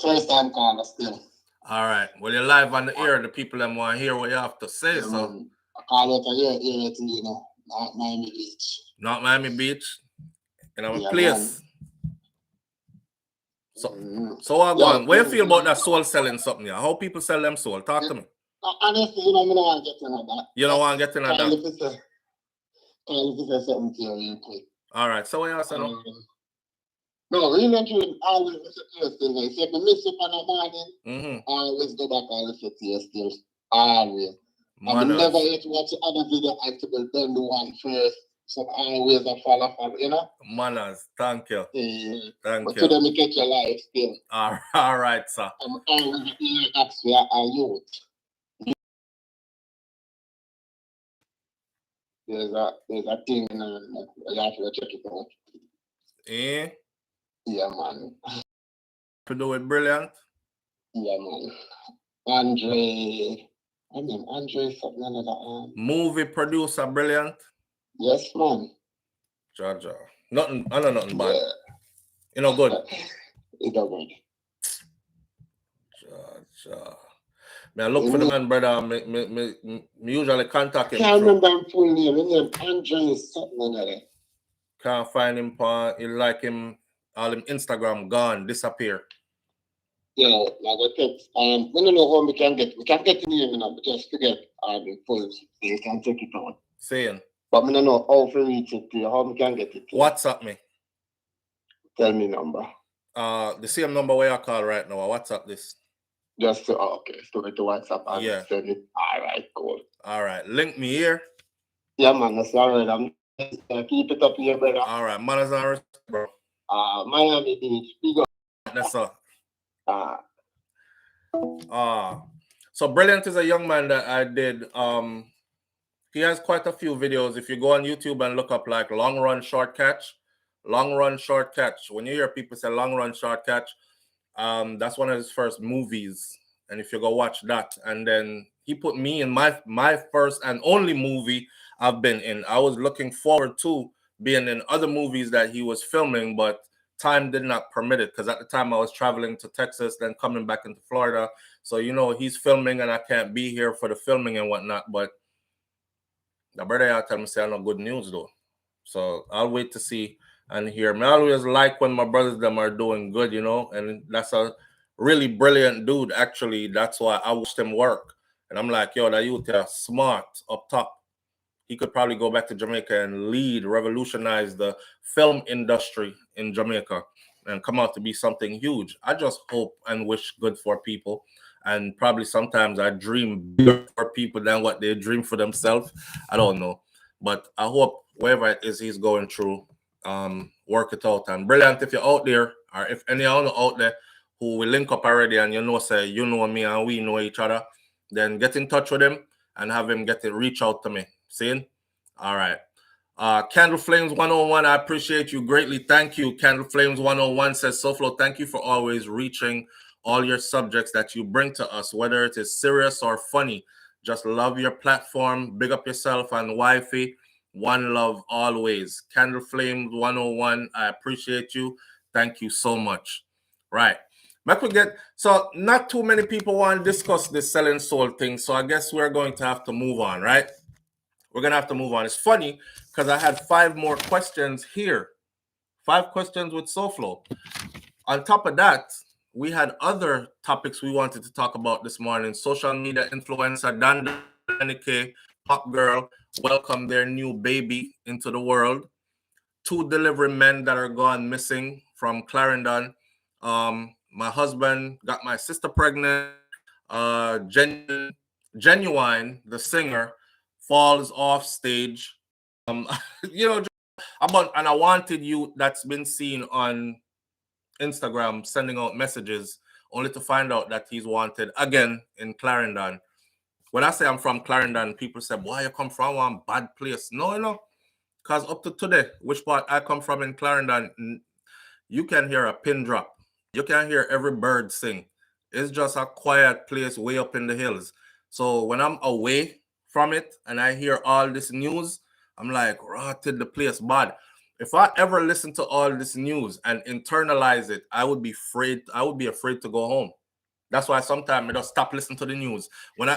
First time caller still. All right. Well, you're live on the air. The people that want to hear what you have to say. So. I call out here, you know, not Miami Beach. Not Miami Beach. In our place. Man. So I go on. What do you feel about that soul selling something here? How people sell them soul? Talk to me. Honestly, you know, I don't want to get into that. You don't want to get into that? Can't say something to you real quick. All right. So what you say now? No, really and truly, always listen to your still. If you miss up on the morning, always go back and listen to your still. Always. I never yet watch the other video actively done the one first. So I always follow, you know? Manners, thank you. Thank but you. So then we catch your life still. All right, sir. I'm always here actually a youth. There's a thing you have to check it out. Eh? Yeah, man. To do it brilliant? Yeah, man. Andre something like that. Movie producer brilliant? Yes, man. Jaja. Nothing, I know nothing bad. Yeah. You know, good. It's good. Jaja. I look for the man, brother. Me usually contact him. I can't remember him full name. His name Andre something like that. Can't find him. You like him, all him Instagram gone, disappear. Yeah, like I text. We don't know how we can get the name, you know, but just forget the full so you can check it out. Saying. But we don't know how to reach it to you, how we can get it to you. WhatsApp me. Tell me number. The same number where I call right now. WhatsApp this. Just to, okay, so to WhatsApp and send it. All right, cool. All right, link me here. Yeah, man, that's all right. I'm keep it up here, brother. All right, manners and respect, bro. Miami Beach, big up. That's all. So Brilliant is a young man that I did. He has quite a few videos. If you go on YouTube and look up like long run short catch, Long Run, Short Catch. When you hear people say Long Run, Short Catch, that's one of his first movies. And if you go watch that, and then he put me in my first and only movie I've been in. I was looking forward to being in other movies that he was filming, but time did not permit it because at the time I was traveling to Texas, then coming back into Florida. So, he's filming and I can't be here for the filming and whatnot. But the brother I tell me say I know good news though. So I'll wait to see and hear. I always like when my brothers them are doing good, and that's a really brilliant dude. Actually, that's why I watched him work. And I'm like, yo, that youth are smart up top. He could probably go back to Jamaica and revolutionize the film industry in Jamaica and come out to be something huge. I just hope and wish good for people. And probably sometimes I dream bigger for people than what they dream for themselves. I don't know. But I hope wherever it is he's going through, work it out. And brilliant if you're out there, or if any other out there who will link up already and say, you know me and we know each other, then get in touch with him and have him reach out to me. Seeing? All right. Candle Flames 101, I appreciate you greatly. Thank you. Candle Flames 101 says, SouFlo, thank you for always reaching all your subjects that you bring to us, whether it is serious or funny. Just love your platform. Big up yourself and wifey. One love always. Candle Flames 101, I appreciate you. Thank you so much. Right. So not too many people want to discuss this selling soul thing, so I guess we're going to have to move on, right? We're going to have to move on. It's funny because I had 5 more questions here. 5 questions with SouFlo. On top of that, we had other topics we wanted to talk about this morning. Social media influencer Dandanike, Pop Girl, welcome their new baby into the world. 2 delivery men that are gone missing from Clarendon. My husband got my sister pregnant. Genuine, the singer, falls off stage. About an unwanted youth that's been seen on Instagram sending out messages only to find out that he's wanted again in Clarendon. When I say I'm from Clarendon, people say, "Why you come from one bad place?" No, because up to today, which part I come from in Clarendon, you can hear a pin drop. You can hear every bird sing. It's just a quiet place way up in the hills. So when I'm away from it and I hear all this news, I'm like, rotted the place bad. If I ever listen to all this news and internalize it, I would be afraid. I would be afraid to go home. That's why sometimes I just stop listening to the news.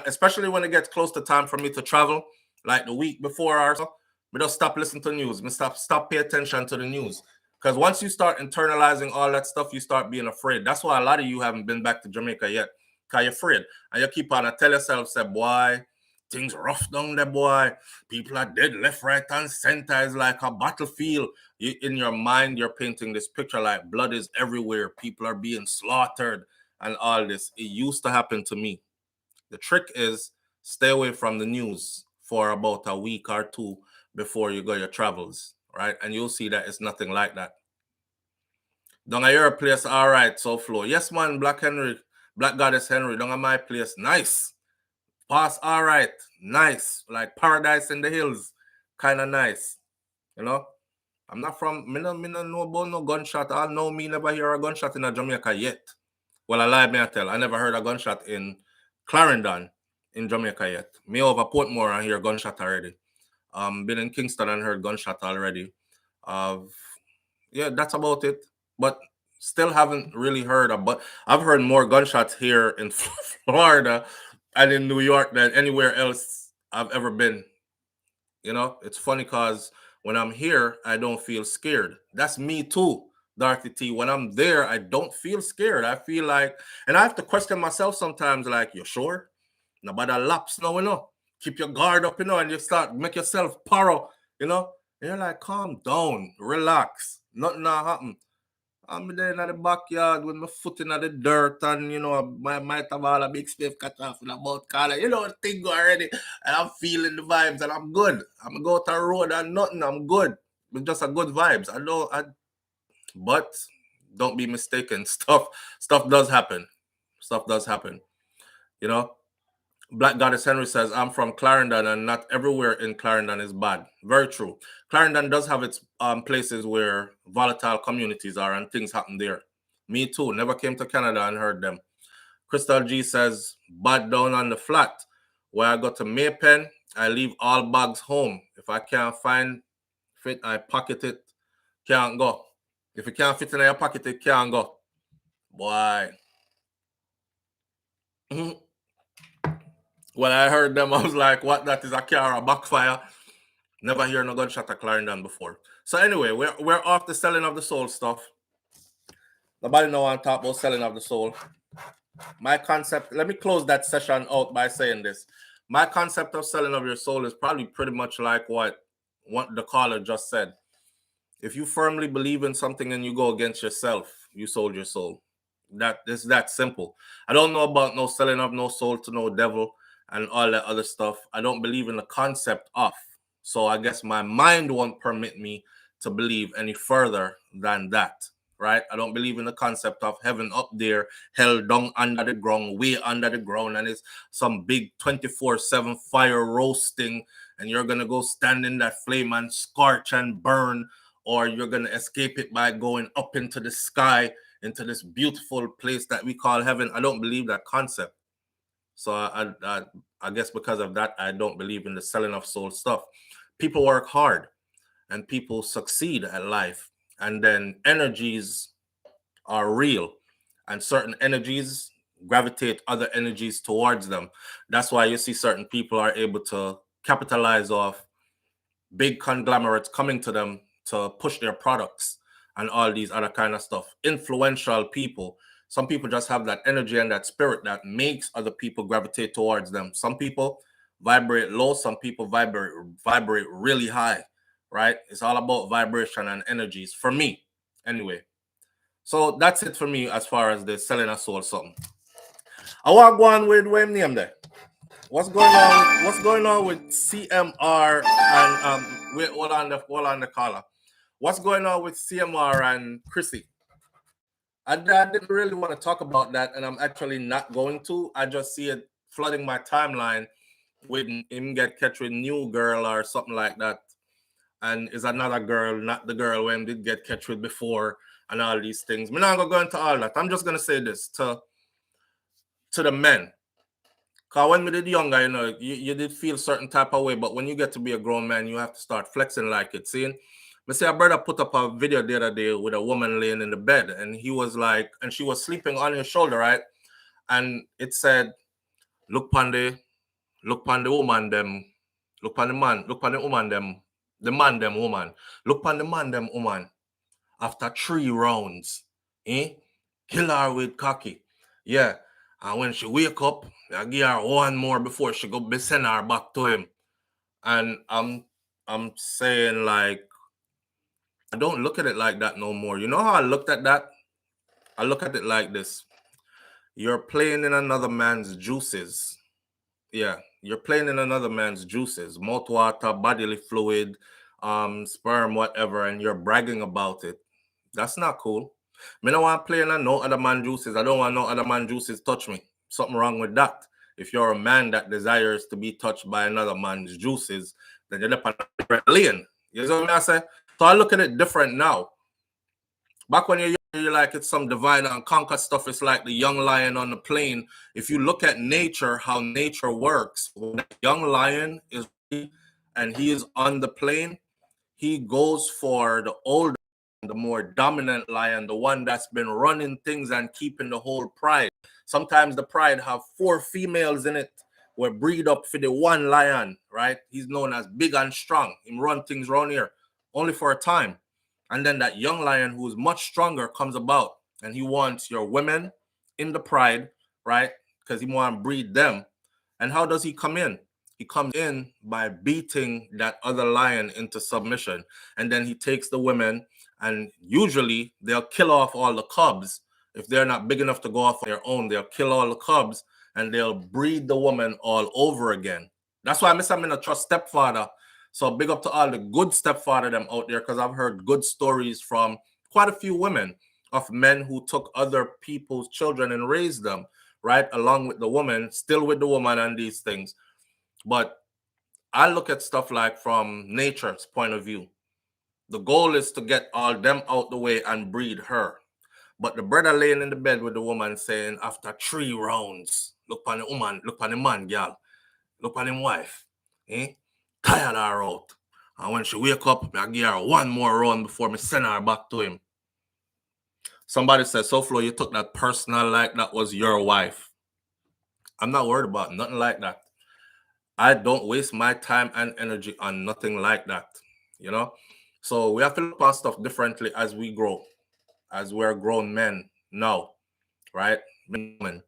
Especially when it gets close to time for me to travel, like the week before or so, I just stop listening to the news. I stop pay attention to the news. Because once you start internalizing all that stuff, you start being afraid. That's why a lot of you haven't been back to Jamaica yet. Because you're afraid. And you keep on tell yourself, say, boy, things rough down there, boy. People are dead left, right, and center. It's like a battlefield. In your mind, you're painting this picture like blood is everywhere. People are being slaughtered and all this. It used to happen to me. The trick is stay away from the news for about a week or 2 before you go your travels, right? And you'll see that it's nothing like that. Down at your place, all right, SouFlo. Yes, man, Black Goddess Henry, down at my place, nice. Pass, all right, nice. Like paradise in the hills, kind of nice, I'm not from, me no know about no gunshot. I know me never hear a gunshot in Jamaica yet. Well, I lie, me I tell. I never heard a gunshot in Clarendon in Jamaica yet. Me over Portmore and hear gunshot already. Been in Kingston and heard gunshot already. Yeah, that's about it. But still haven't really heard but I've heard more gunshots here in Florida and in New York than anywhere else I've ever been. It's funny because when I'm here, I don't feel scared. That's me too, Dorothy T. When I'm there, I don't feel scared. I feel like, and I have to question myself sometimes, like, you sure? Nobody laps now, Keep your guard up, and you start make yourself paro, And you're like, calm down, relax. Nothing not happen. I'm there in the backyard with my foot in the dirt and, I might have all a big stiff cut off in a boat collar. The thing already. And I'm feeling the vibes and I'm good. I'm going to go to the road and nothing. I'm good. It's just a good vibes. But don't be mistaken. Stuff does happen. Stuff does happen. Black Goddess Henry says, I'm from Clarendon and not everywhere in Clarendon is bad. Very true. Clarendon does have its places where volatile communities are and things happen there. Me too. Never came to Canada and heard them. Crystal G says, bad down on the flat. Where I go to Maypen, I leave all bags home. If I can't find fit, I pocket it. Can't go. If you can't fit in your pocket, it can't go. Boy. When I heard them, I was like, what? That is a car, a backfire. Never hear no gunshot at Clarendon before. So anyway, we're off the selling of the soul stuff. Nobody know want to talk about selling of the soul. My concept, let me close that session out by saying this. My concept of selling of your soul is probably pretty much like what the caller just said. If you firmly believe in something and you go against yourself, you sold your soul. That is that simple. I don't know about no selling of no soul to no devil and all that other stuff. I don't believe in the concept of. So I guess my mind won't permit me to believe any further than that, right? I don't believe in the concept of heaven up there, hell down under the ground, way under the ground, and it's some big 24/7 fire roasting, and you're going to go stand in that flame and scorch and burn, or you're going to escape it by going up into the sky, into this beautiful place that we call heaven. I don't believe that concept. So I guess because of that, I don't believe in the selling of soul stuff. People work hard and people succeed at life. And then energies are real. And certain energies gravitate other energies towards them. That's why you see certain people are able to capitalize off big conglomerates coming to them to push their products and all these other kind of stuff. Influential people. Some people just have that energy and that spirit that makes other people gravitate towards them. Some people vibrate low, some people vibrate really high, right? It's all about vibration and energies for me, anyway. So that's it for me as far as the selling a soul something. I want to go on with what name there. What's going on? What's going on with CMR and wait, hold on the caller. What's going on with CMR and Chrissy? I didn't really want to talk about that, and I'm actually not going to. I just see it flooding my timeline with him get catch with new girl or something like that, and is another girl, not the girl when did get catch with before, and all these things. I'm not gonna go into all that. I'm just gonna say this to the men. Because when we did younger, you know, you did feel certain type of way, but when you get to be a grown man, you have to start flexing like it. See, I say a brother put up a video the other day with a woman laying in the bed, and he was like, and she was sleeping on his shoulder, right? And it said, look pon the woman them, look pon the man, look pon the woman them, the man them woman, look pon the man them woman. After 3 rounds, kill her with cocky. Yeah. And when she wake up, I give her one more before she go be send her back to him. And I'm saying, like, I don't look at it like that no more. You know how I looked at that? I look at it like this. You're playing in another man's juices. Yeah, you're playing in another man's juices, mouth water, bodily fluid, sperm, whatever, and you're bragging about it. That's not cool. Me don't want to play in no other man juices. I don't want no other man juices touch me. Something wrong with that. If you're a man that desires to be touched by another man's juices, then you're up on a different lane. You know what I say? So I look at it different now. Back when you're like it's some divide and conquer stuff, it's like the young lion on the plain. If you look at nature, how nature works, when the young lion is and he is on the plain, he goes for the older, the more dominant lion, the one that's been running things and keeping the whole pride. Sometimes the pride have 4 females in it, were breed up for the one lion, right? He's known as big and strong. He run things around here only for a time. And then that young lion who's much stronger comes about and he wants your women in the pride, right? Because he want to breed them. And how does he come in? He comes in by beating that other lion into submission. And then he takes the women and usually they'll kill off all the cubs. If they're not big enough to go off on their own, they'll kill all the cubs and they'll breed the woman all over again. That's why I'm a trust stepfather. So big up to all the good stepfather them out there, because I've heard good stories from quite a few women of men who took other people's children and raised them, right, along with the woman, still with the woman and these things. But I look at stuff like from nature's point of view. The goal is to get all them out the way and breed her. But the brother laying in the bed with the woman saying, after 3 rounds, look on the woman, look on the man, girl, look on him wife, tired her out. And when she wake up, I give her 1 more round before me send her back to him. Somebody said, SouFlo, you took that personal like that was your wife. I'm not worried about nothing like that. I don't waste my time and energy on nothing like that, you know? So we have to look at stuff differently as we grow, as we're grown men now, right? Men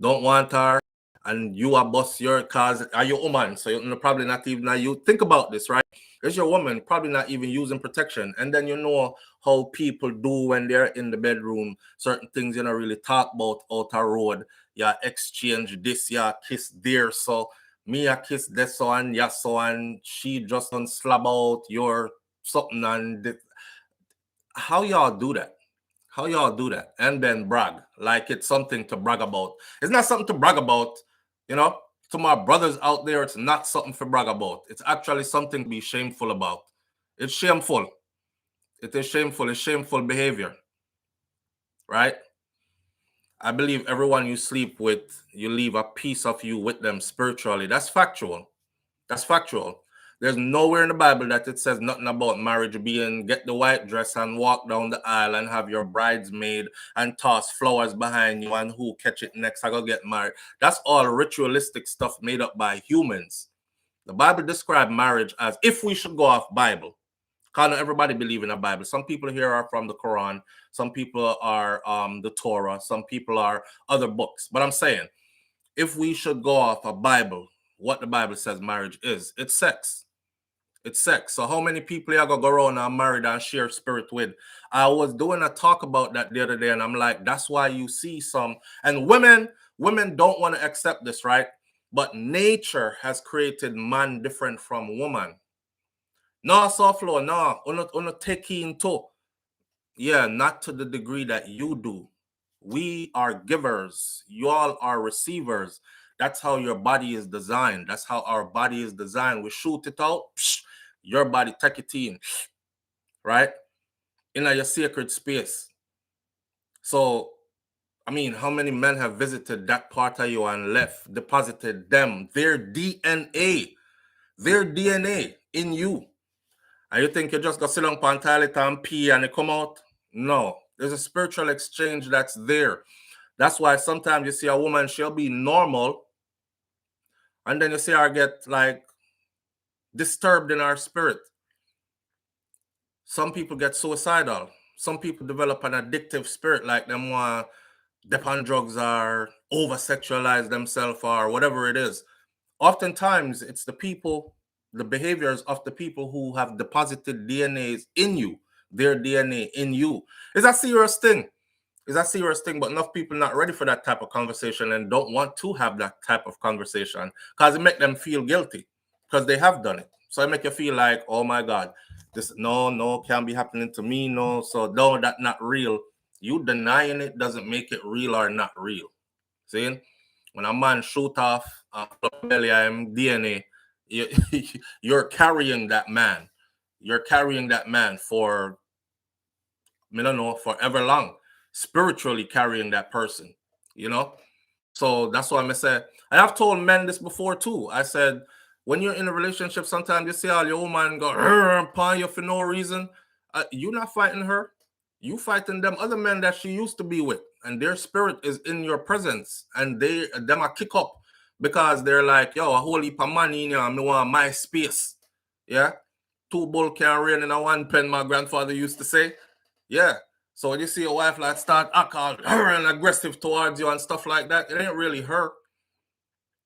don't want her, and you are boss your cause are your woman, so you're probably not even you think about this, right? It's your woman, probably not even using protection, and then you know how people do when they're in the bedroom, certain things you don't really talk about out a road. Yeah, exchange this, yeah, kiss there, so me a kiss this one, yeah, so and she just don't slab out your something and this. How y'all do that? How y'all do that? And then brag like it's something to brag about. It's not something to brag about, you know. To my brothers out there, it's not something to brag about. It's actually something to be shameful about. It's shameful. It is shameful. It's shameful behavior, right? I believe everyone you sleep with, you leave a piece of you with them spiritually. That's factual. That's factual. There's nowhere in the Bible that it says nothing about marriage being get the white dress and walk down the aisle and have your bridesmaid and toss flowers behind you and who catch it next, I go get married. That's all ritualistic stuff made up by humans. The Bible describes marriage as, if we should go off Bible, because not everybody believe in a Bible. Some people here are from the Quran. Some people are the Torah. Some people are other books. But I'm saying, if we should go off a Bible, what the Bible says marriage is, it's sex. It's sex. So how many people are gonna go around and married and share spirit with? I was doing a talk about that the other day, and I'm like, that's why you see some, and women don't want to accept this, right? But nature has created man different from woman. No, SouFlo, no, on take into. Yeah, not to the degree that you do. We are givers. You all are receivers. That's how your body is designed. That's how our body is designed. We shoot it out. Your body take it in, right? In your sacred space. So, I mean, how many men have visited that part of you and left, deposited their DNA in you? And you think you just go sit on the toilet and pee and it come out? No, there's a spiritual exchange that's there. That's why sometimes you see a woman, she'll be normal, and then you see her get like disturbed in her spirit. Some people get suicidal. Some people develop an addictive spirit, like them want dip on drugs or over-sexualize themselves or whatever it is. Oftentimes, it's the behaviors of the people who have deposited DNAs in you, their DNA in you. It's a serious thing. It's a serious thing, but enough people not ready for that type of conversation and don't want to have that type of conversation because it make them feel guilty because they have done it. So it make you feel like, oh my God, this no can't be happening to me, no. So no, that's not real. You denying it doesn't make it real or not real. See, when a man shoot off belly DNA, you're carrying that man. You're carrying that man for, I don't know, forever long. Spiritually carrying that person, you know. So that's why I say, I have told men this before too. I said, when you're in a relationship, sometimes you see all your woman go upon you for no reason. You're not fighting her. You fighting them other men that she used to be with, and their spirit is in your presence, and them a kick up because they're like, yo, a whole heap of money in here, me want my space. Yeah, 2 bull can rain in a 1 pen, my grandfather used to say. Yeah. So when you see your wife like start acting and aggressive towards you and stuff like that, it ain't really her.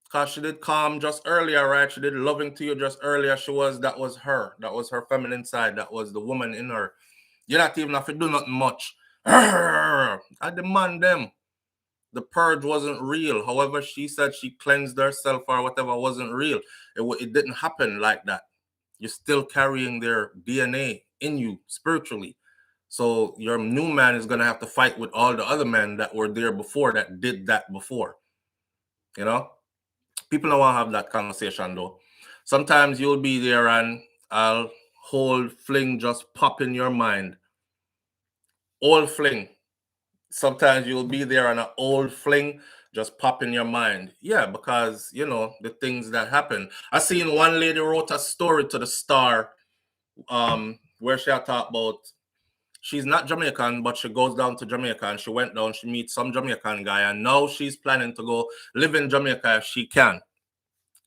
Because she did calm just earlier, right? She did loving to you just earlier. That was her. That was her feminine side. That was the woman in her. You're not even have to do nothing much. I demand them. The purge wasn't real. However, she said she cleansed herself or whatever wasn't real. It didn't happen like that. You're still carrying their DNA in you spiritually. So your new man is going to have to fight with all the other men that were there before that did that before. You know, people don't want to have that conversation though. Sometimes you'll be there and I'll whole fling just pop in your mind. Old fling. Sometimes you'll be there and an old fling just pop in your mind. Yeah, because you know the things that happen. I seen one lady wrote a story to the Star, where she had talked about she's not Jamaican, but she goes down to Jamaica and she went down, she meets some Jamaican guy, and now she's planning to go live in Jamaica if she can.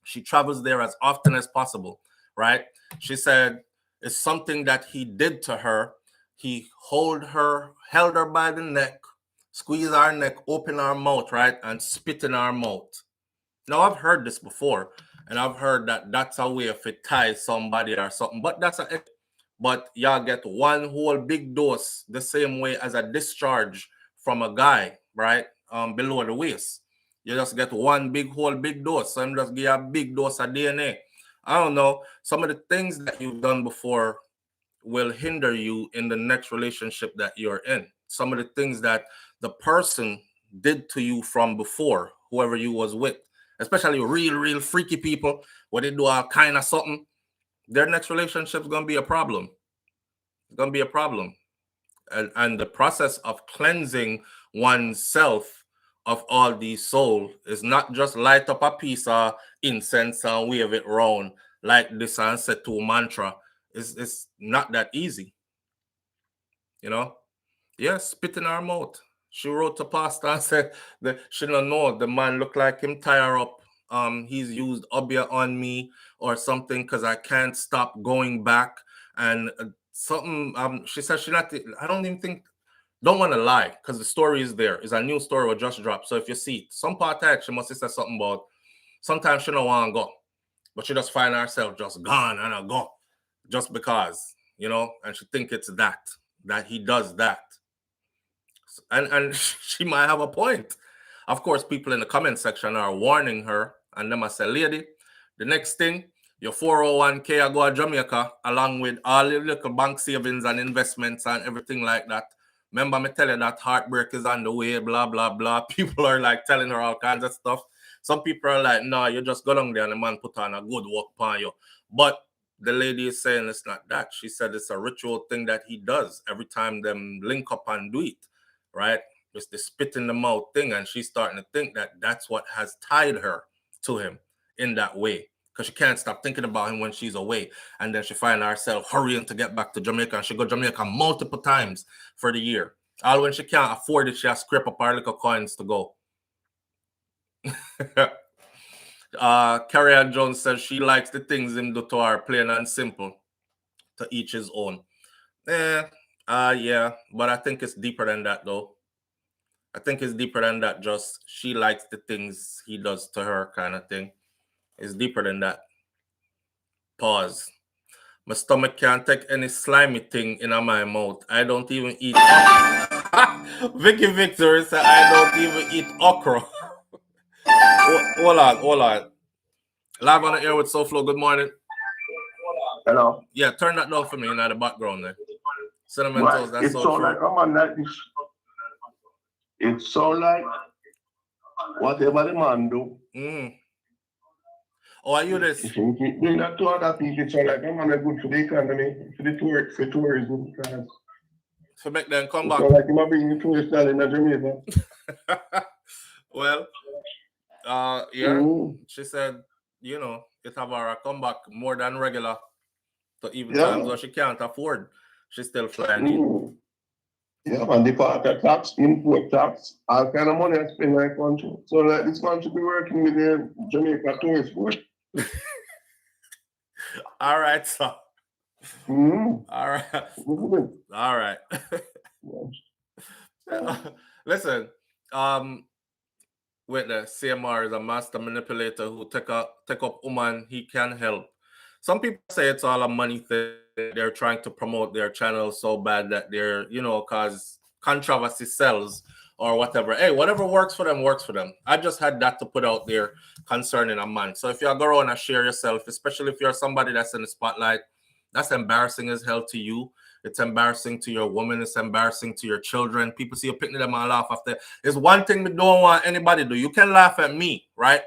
She travels there as often as possible, right? She said it's something that he did to her. He held her by the neck, squeeze our neck, open our mouth, right, and spit in our mouth. Now, I've heard this before, and I've heard that that's a way if it ties somebody or something, but that's a but y'all get one whole big dose the same way as a discharge from a guy, right? Below the waist. You just get one big whole big dose. So I'm just give you a big dose of DNA. I don't know. Some of the things that you've done before will hinder you in the next relationship that you're in. Some of the things that the person did to you from before, whoever you was with, especially real freaky people, where they do all kind of something, their next relationship is going to be a problem. It's going to be a problem. And the process of cleansing oneself of all these soul is not just light up a piece of incense and wave it around like this and set to mantra. It's not that easy. You know? Yeah, spit in her mouth. She wrote to pastor and said that she don't know the man look like him tire up. He's used obia on me or something because I can't stop going back and something. She said she not. I don't even think. Don't want to lie because the story is there. It's a new story that just dropped. So if you see it, some part of it, she must have said something about. Sometimes she don't want to go, but she just find herself just gone and I go, just because, you know, and she think it's that he does that. And she might have a point. Of course, people in the comment section are warning her, and them I say, lady, the next thing, your 401k I go to Jamaica, along with all your little bank savings and investments and everything like that. Remember me tell you that heartbreak is on the way, blah, blah, blah. People are like telling her all kinds of stuff. Some people are like, no, you just go down there and the man put on a good work upon you. But the lady is saying it's not that. She said it's a ritual thing that he does every time them link up and do it. Right? It's the spit in the mouth thing, and she's starting to think that that's what has tied her to him in that way, because she can't stop thinking about him when she's away, and then she finds herself hurrying to get back to Jamaica, and she go to Jamaica multiple times for the year. All when she can't afford it, she has to scrape up her little coins to go. Carrie Ann Jones says she likes the things him do to her, plain and simple, to each his own. Yeah, but I think it's deeper than that, though. I think it's deeper than that. Just she likes the things he does to her, kind of thing. It's deeper than that. Pause. My stomach can't take any slimy thing in my mouth. I don't even eat okra. Vicky Victor said I don't even eat okra. Hold on. Live on the air with SouFLo. Good morning. Hello. Yeah, turn that down for me in the background there. Cinnamon toast, that's so true. Like, come on, that is, it's so like whatever the man do. Oh, are you this? If you keep doing that to other people, it's so like, come on, good for the economy, for tourism. To make them come back. So like, you might bring the tourists down in Jamaica. Well, yeah, she said, you know, it have her come back more than regular. So even times where she can't afford, she's still flying in. Yeah, man, the part of tax, import tax, all kind of money I spend in my country. So like this man should be working with the Jamaica tourist board. All right, so. All right. Listen, with the CMR is a master manipulator who take up woman he can help. Some people say it's all a money thing. They're trying to promote their channel so bad that they're, you know, cause controversy sells or whatever. Hey, whatever works for them, works for them. I just had that to put out there concerning a man. So if you're going around and share yourself, especially if you're somebody that's in the spotlight, that's embarrassing as hell to you. It's embarrassing to your woman. It's embarrassing to your children. People see you picking them and laugh after. It's one thing we don't want anybody to do. You can laugh at me, right?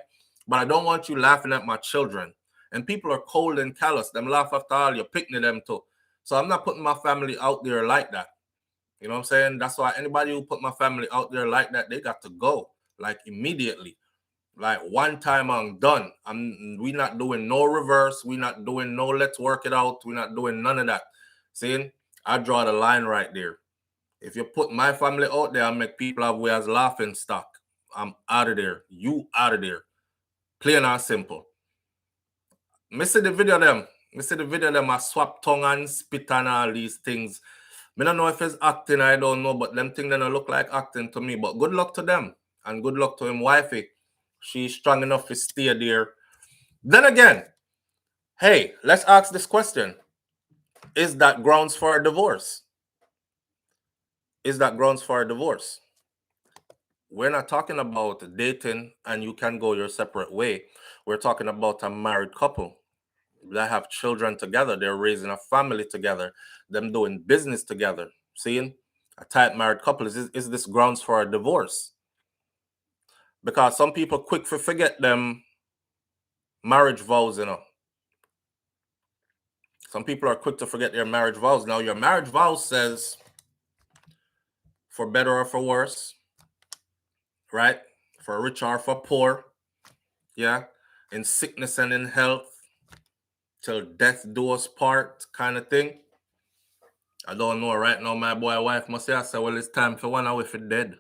But I don't want you laughing at my children. And people are cold and callous. Them laugh after all you're picking them too. So I'm not putting my family out there like that. You know what I'm saying? That's why anybody who put my family out there like that, they got to go like immediately. Like one time I'm done. We not doing no reverse. We not doing no let's work it out. We not doing none of that. See, I draw the line right there. If you put my family out there and make people have we as laughing stock, I'm out of there. You out of there. Plain and simple. Me see the video them. I swap tongue and spit and all these things. I don't know if it's acting, I don't know, but them things don't look like acting to me. But good luck to them. And good luck to him wifey. She's strong enough to stay there. Then again, hey, let's ask this question. Is that grounds for a divorce? Is that grounds for a divorce? We're not talking about dating and you can go your separate way. We're talking about a married couple that have children together. They're raising a family together. Them doing business together. Seeing a tight married couple. Is this grounds for a divorce? Because some people quick for forget them marriage vows, you know. Some people are quick to forget their marriage vows. Now, your marriage vows says for better or for worse, right? For rich or for poor, yeah? In sickness and in health, till death do us part kind of thing. I don't know right now. My boy wife must say, I say, well, it's time for one away for dead.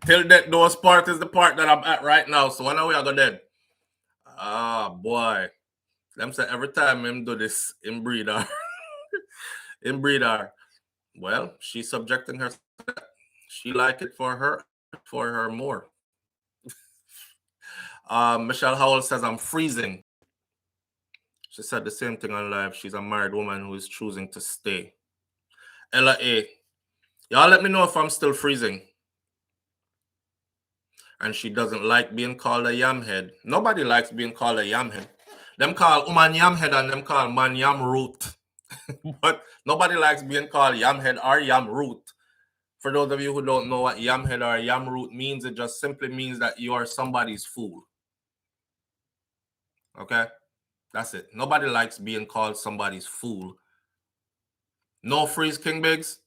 Till death do us part is the part that I'm at right now. So one away I go dead. Ah, boy. Them say every time him do this, him breed her. him breed her. Well, she's subjecting herself. She like it for her more. Michelle Howell says, I'm freezing. She said the same thing on live. She's a married woman who is choosing to stay. Ella A. Y'all let me know if I'm still freezing. And she doesn't like being called a yamhead. Nobody likes being called a yamhead. Them call woman yamhead and them call man yam root. But nobody likes being called yamhead or yam root. For those of you who don't know what yamhead or yam root means, it just simply means that you are somebody's fool. Okay? That's it. Nobody likes being called somebody's fool. No freeze, King Biggs.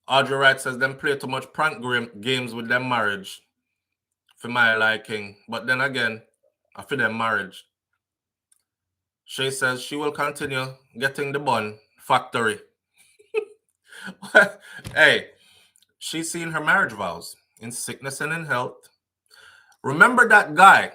Audrey Wright says them play too much prank games with them marriage. For my liking. But then again, I feel them marriage. Shay says she will continue getting the bun factory. Hey, she's seen her marriage vows in sickness and in health. Remember that guy?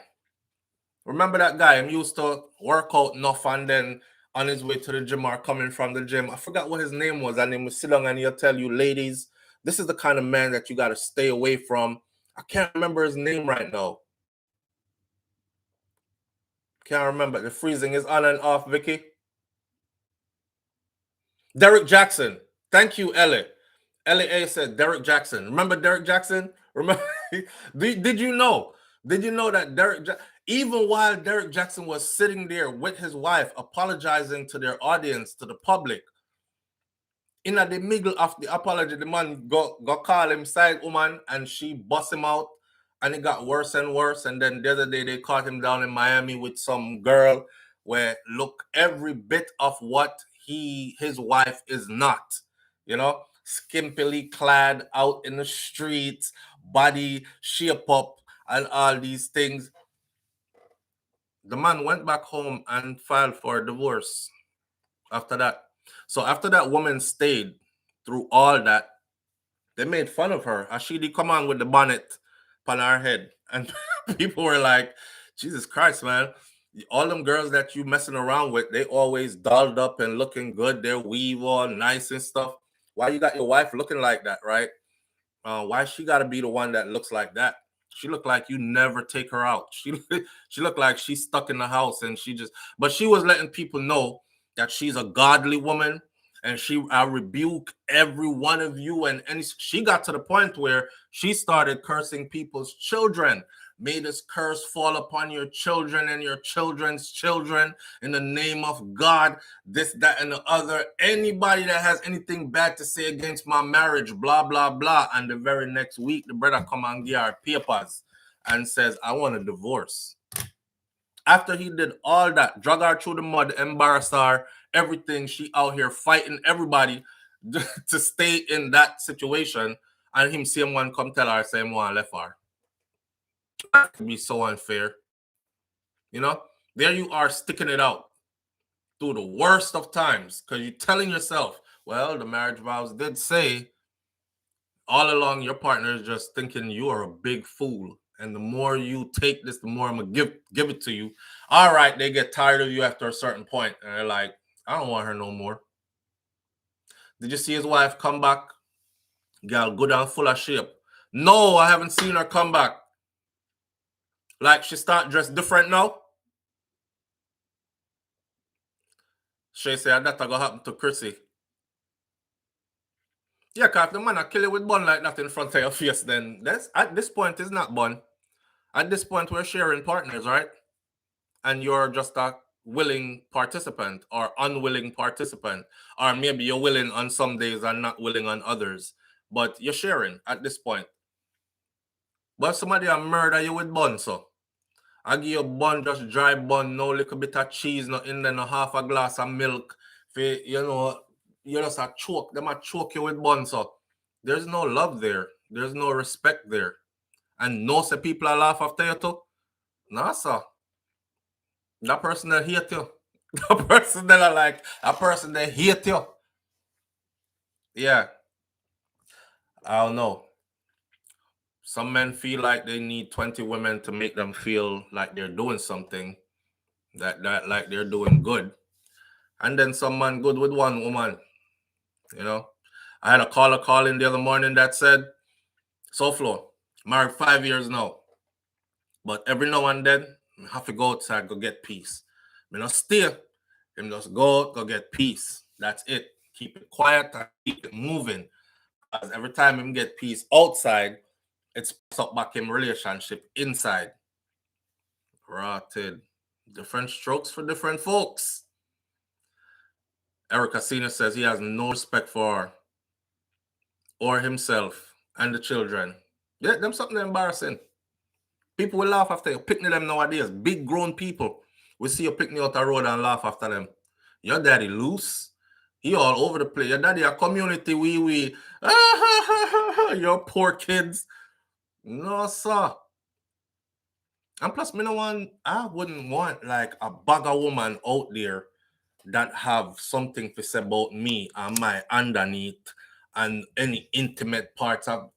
Him used to work out enough and then on his way to the gym or coming from the gym. I forgot what his name was. And he would sit down and he'll tell you, ladies, this is the kind of man that you got to stay away from. I can't remember his name right now. Can't remember. The freezing is on and off, Vicky. Derek Jackson. Thank you, Ellie. Ellie A said Derek Jackson. Remember Derek Jackson? Remember? Did you know? Did you know that even while Derek Jackson was sitting there with his wife, apologizing to their audience, to the public, in the middle of the apology, the man go call him side woman and she bust him out and it got worse and worse. And then the other day they caught him down in Miami with some girl where look every bit of what his wife is not, you know, skimpily clad out in the streets, body shape up and all these things. The man went back home and filed for a divorce after that. So after that woman stayed through all that, they made fun of her. As she did come on with the bonnet on her head. And people were like, Jesus Christ, man. All them girls that you messing around with, they always dolled up and looking good. Their weave all nice and stuff. Why you got your wife looking like that, right? Why she got to be the one that looks like that? She looked like you never take her out. She looked like she's stuck in the house and but she was letting people know that she's a godly woman and I rebuke every one of you. And she got to the point where she started cursing people's children. May this curse fall upon your children and your children's children in the name of God, this, that, and the other. Anybody that has anything bad to say against my marriage, blah, blah, blah. And the very next week, the brother come and give our papers and says, I want a divorce. After he did all that, drag her through the mud, embarrass her, everything, she out here fighting everybody to stay in that situation, and him same one come tell her same one left her. That could be so unfair. You know, there you are sticking it out through the worst of times because you're telling yourself, well, the marriage vows did say all along your partner is just thinking you are a big fool. And the more you take this, the more I'm going to give it to you. All right, they get tired of you after a certain point. And they're like, I don't want her no more. Did you see his wife come back? Girl, good and full of shape. No, I haven't seen her come back. Like she start dressed different now. She said that going to happen to Chrissy. Yeah, because if the man kill you with bun like that in front of your face, then that's at this point it's not bun. At this point, we're sharing partners, right? And you're just a willing participant or unwilling participant. Or maybe you're willing on some days and not willing on others. But you're sharing at this point. But somebody a murder you with bun, so. I give you a bun, just dry bun, no little bit of cheese, no in there, no half a glass of milk. You know, you just a choke. Them a choke you with bun, so. There's no love there. There's no respect there. And no say people are laugh after you too. Nah, sir. That person that hate you. That person that are like, that person that hate you. Yeah. I don't know. Some men feel like they need 20 women to make them feel like they're doing something, that like they're doing good. And then some man good with one woman. You know? I had a caller call in the other morning that said, SouFlo, married 5 years now. But every now and then, I have to go outside, go get peace. I not stay. Him just go get peace. That's it. Keep it quiet and keep it moving. Because every time him get peace outside, it's up back in relationship inside. Rotted. Different strokes for different folks. Erica Senior says he has no respect for her or himself and the children. Yeah, them something embarrassing. People will laugh after you. Picnic them nowadays. Big grown people. We see you picnic out the road and laugh after them. Your daddy loose. He all over the place. Your daddy a community wee. Your poor kids. No, sir. And plus, I wouldn't want like a bag of woman out there that have something to say about me and my underneath and any intimate parts of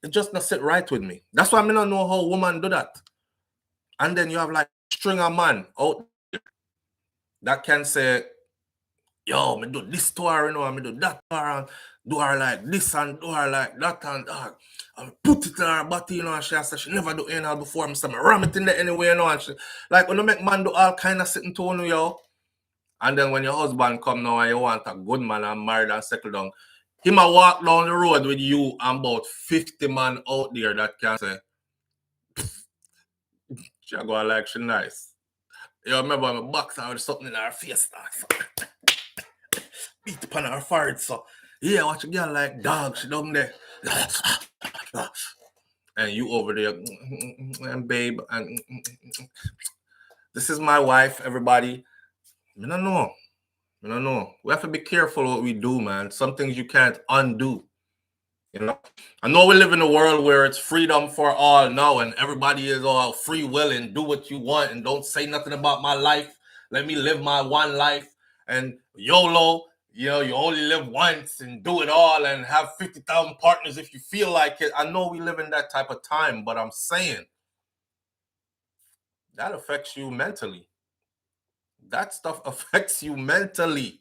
it. Just not sit right with me. That's why I don't know how women do that. And then you have like string of man out there that can say, yo, me do this to her, you know, me do that to her, and do her like this and do her like that, and put it in her body, you know, and she said she never do anal before, me say me ram it in there anyway, you know, and she, like, when you make man do all kind of sitting to you, yo, and then when your husband come now and you want a good man and married and settle down, he might walk down the road with you and about 50 man out there that can say, she go like she nice. You remember my box out with something in her face, beat upon her forehead, so yeah, watch a girl like dog, she down there. And you over there, and babe, and this is my wife, everybody. I don't know. We have to be careful what we do, man. Some things you can't undo. You know, I know we live in a world where it's freedom for all now, and everybody is all free will and do what you want and don't say nothing about my life. Let me live my one life and YOLO. You know, you only live once and do it all and have 50,000 partners if you feel like it. I know we live in that type of time, but I'm saying that affects you mentally. That stuff affects you mentally.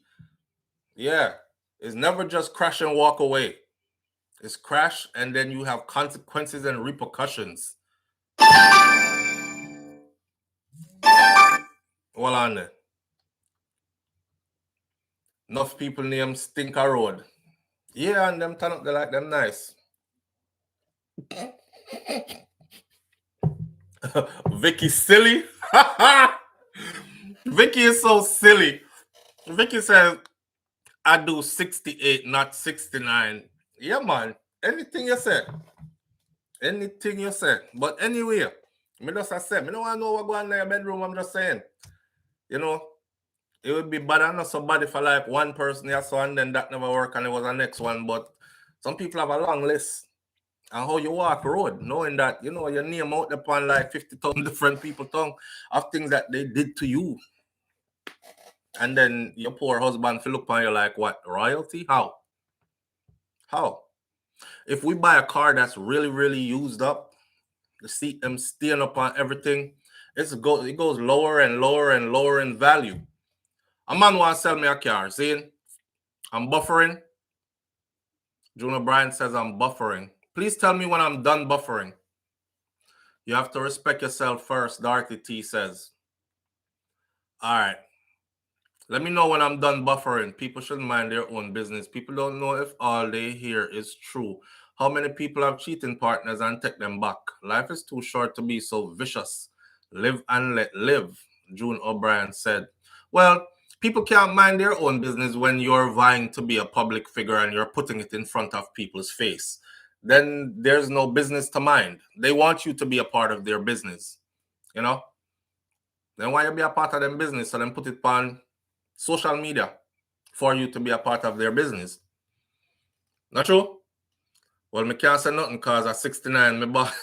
Yeah, it's never just crash and walk away. It's crash, and then you have consequences and repercussions. Well, on there. Enough people name Stinker Road. Yeah, and them turn up, they like them nice. Vicky silly. Vicky is so silly. Vicky says, I do 68, not 69. Yeah, man. Anything you said. Anything you said. But anyway, me just I said, me don't want to know what going on in your bedroom. I'm just saying. You know, it would be bad enough somebody for like one person, yeah, so and then that never work and it was the next one. But some people have a long list. And how you walk road, knowing that, you know, your name out upon like 50,000 different people tongue of things that they did to you. And then your poor husband feel upon you like what? Royalty? How? How? If we buy a car that's really, really used up, the seat them stealing upon everything, it goes lower and lower and lower in value. A man wants to sell me a car, see? I'm buffering. June O'Brien says I'm buffering. Please tell me when I'm done buffering. You have to respect yourself first, Dorothy T says. All right. Let me know when I'm done buffering. People should mind their own business. People don't know if all they hear is true. How many people have cheating partners and take them back? Life is too short to be so vicious. Live and let live, June O'Brien said. Well, people can't mind their own business when you're vying to be a public figure and you're putting it in front of people's face. Then there's no business to mind. They want you to be a part of their business. You know? Then why you be a part of their business? So then put it on social media for you to be a part of their business. Not true? Well, me can't say nothing because at 69, me boss.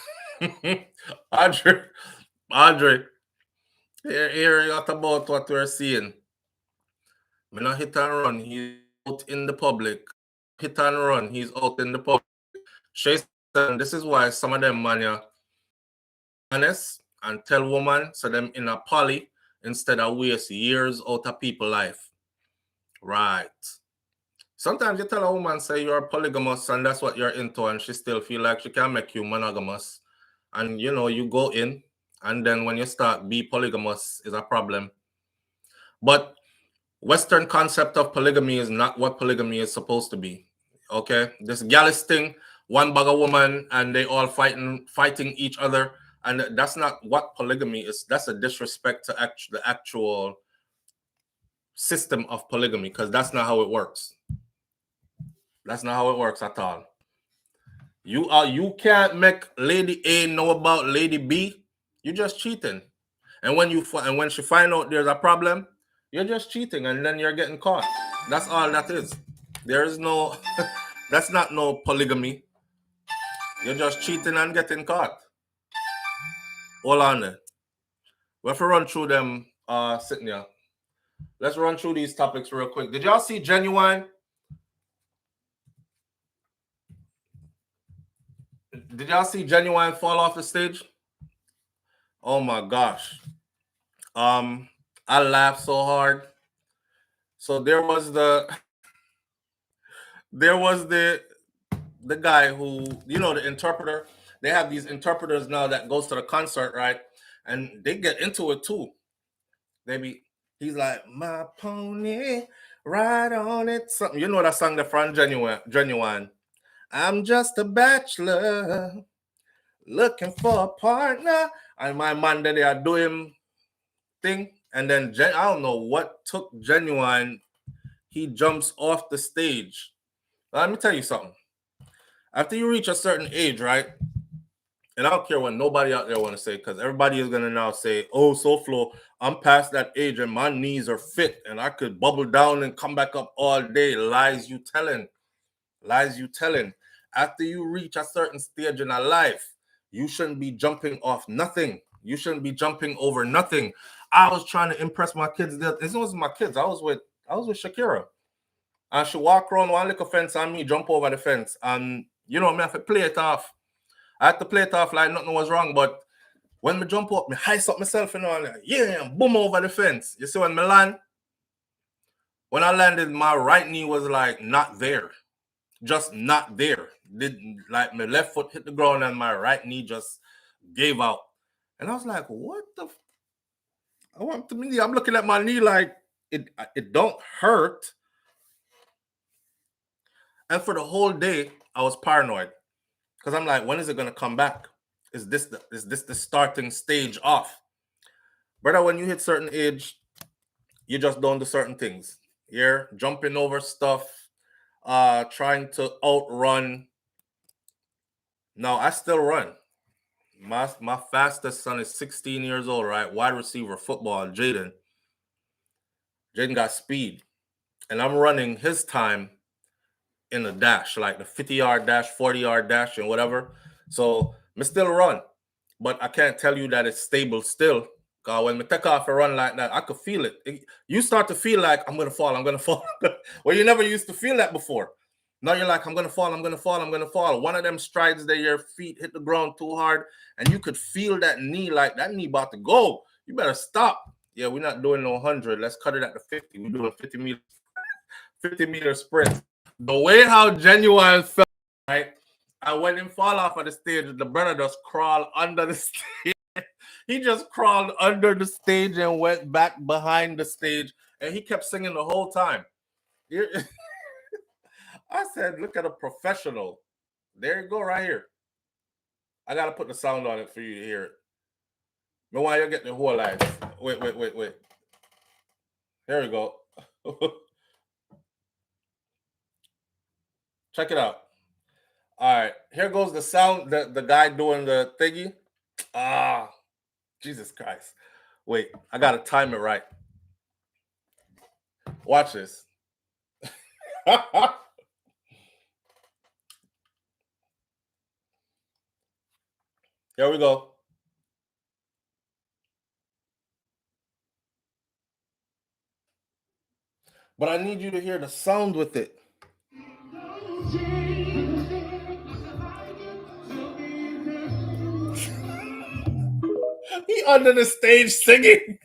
Audrey, here out about what we're seeing. Me not hit and run. He's out in the public. Hit and run. He's out in the public. Shay said, this is why some of them man honest and tell woman so them in a poly instead of waste years out of people's life. Right. Sometimes you tell a woman say you're polygamous and that's what you're into and she still feel like she can make you monogamous. And you know, you go in and then when you start be polygamous is a problem. But Western concept of polygamy is not what polygamy is supposed to be. Okay? This gallus thing, one bag of woman and they all fighting each other. And that's not what polygamy is. That's a disrespect to the actual system of polygamy because that's not how it works. That's not how it works at all. You can't make Lady A know about Lady B. You're just cheating. And when she find out there's a problem, you're just cheating and then you're getting caught. That's all that is. There is no that's not no polygamy. You're just cheating and getting caught. Hold on there. We have to run through them sitting here. Let's run through these topics real quick. Did y'all see Genuine? Did y'all see Genuine fall off the stage? Oh my gosh. I laughed so hard. So there was the guy who, you know, the interpreter. They have these interpreters now that goes to the concert, right? And they get into it too. He's like, my pony, ride on it. Something, you know that song, the front Genuine. I'm just a bachelor looking for a partner. And my man that they are doing thing. And then I don't know what took Genuine. He jumps off the stage. Now, let me tell you something. After you reach a certain age, right? And I don't care what nobody out there want to say, because everybody is going to now say, oh, SouFlo, I'm past that age and my knees are fit and I could bubble down and come back up all day. Lies you telling. Lies you telling. After you reach a certain stage in a life, you shouldn't be jumping off nothing. You shouldn't be jumping over nothing. I was trying to impress my kids. This wasn't my kids. I was with Shakira. And she walked around one little fence and me jump over the fence. And, you know, me have to play it off. I had to play it off like nothing was wrong. But when me jump up, me heist up myself, you know, and yeah, boom over the fence. You see, when I landed, my right knee was like not there. Just not there. Like my left foot hit the ground and my right knee just gave out. And I was like, what the I'm looking at my knee like it don't hurt. And for the whole day, I was paranoid. Because I'm like, when is it going to come back? Is this the starting stage off? Brother, when you hit certain age, you just don't do certain things. You're jumping over stuff, trying to outrun. No, I still run. My fastest son is 16 years old, right? Wide receiver, football, Jaden. Jaden got speed. And I'm running his time in a dash, like the 50-yard dash, 40-yard dash, and whatever. So I still run. But I can't tell you that it's stable still. Because when I take off a run like that, I could feel it. You start to feel like I'm going to fall, I'm going to fall. Well, you never used to feel that before. Now you're like, I'm going to fall, I'm going to fall, I'm going to fall. One of them strides that your feet hit the ground too hard, and you could feel that knee, like that knee about to go. You better stop. Yeah, we're not doing no 100. Let's cut it at the 50. We're doing 50-meter sprint. The way how Genuine felt, right? And when him fall off of the stage, the brother just crawled under the stage. He just crawled under the stage and went back behind the stage, and he kept singing the whole time. I said, look at a professional. There you go, right here. I got to put the sound on it for you to hear it. But why you get the whole line? Wait. Here we go. Check it out. All right, here goes the sound, the guy doing the thingy. Ah, Jesus Christ. Wait, I got to time it right. Watch this. Here we go. But I need you to hear the sound with it. He under the stage singing.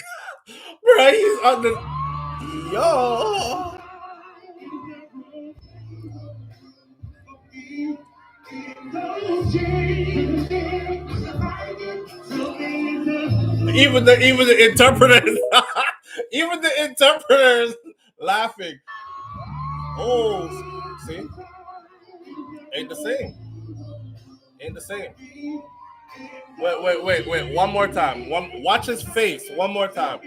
Right? He's under. Yo. Even the interpreters, even the interpreters laughing. Oh, see, ain't the same. Ain't the same. Wait. One more time. Watch his face. One more time.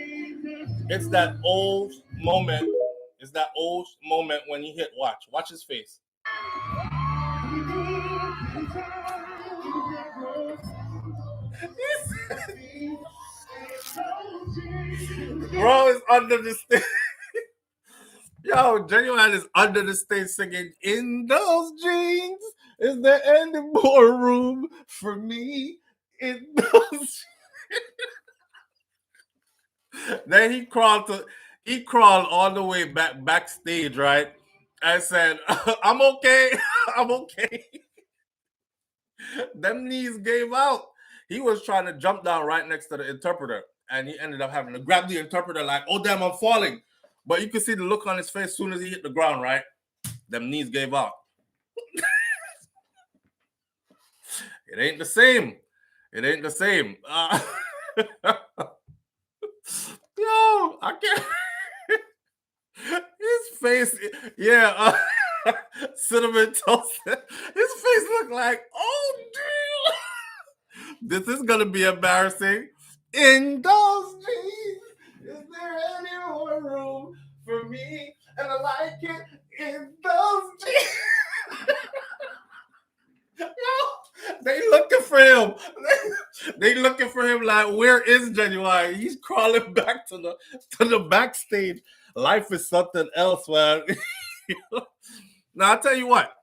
It's that old moment. It's that old moment when he hit watch. Watch his face. Bro is under the stage. Yo, Genuine is under the stage singing, "In those jeans, is there any more room for me in those?" Then he crawled all the way backstage, right? I said, "I'm okay, I'm okay." Them knees gave out. He was trying to jump down right next to the interpreter, and he ended up having to grab the interpreter like, "Oh damn, I'm falling." But you can see the look on his face as soon as he hit the ground, right? Them knees gave out. It ain't the same. It ain't the same. Yo, I can't. His face, yeah, cinnamon toast. His face looked like, oh, damn. This is gonna be embarrassing. In those jeans, is there any more room for me? And I like it in those jeans. Yo, they looking for him. They looking for him like, where is Genuine? He's crawling back to the backstage. Life is something else, man. Now I'll tell you what.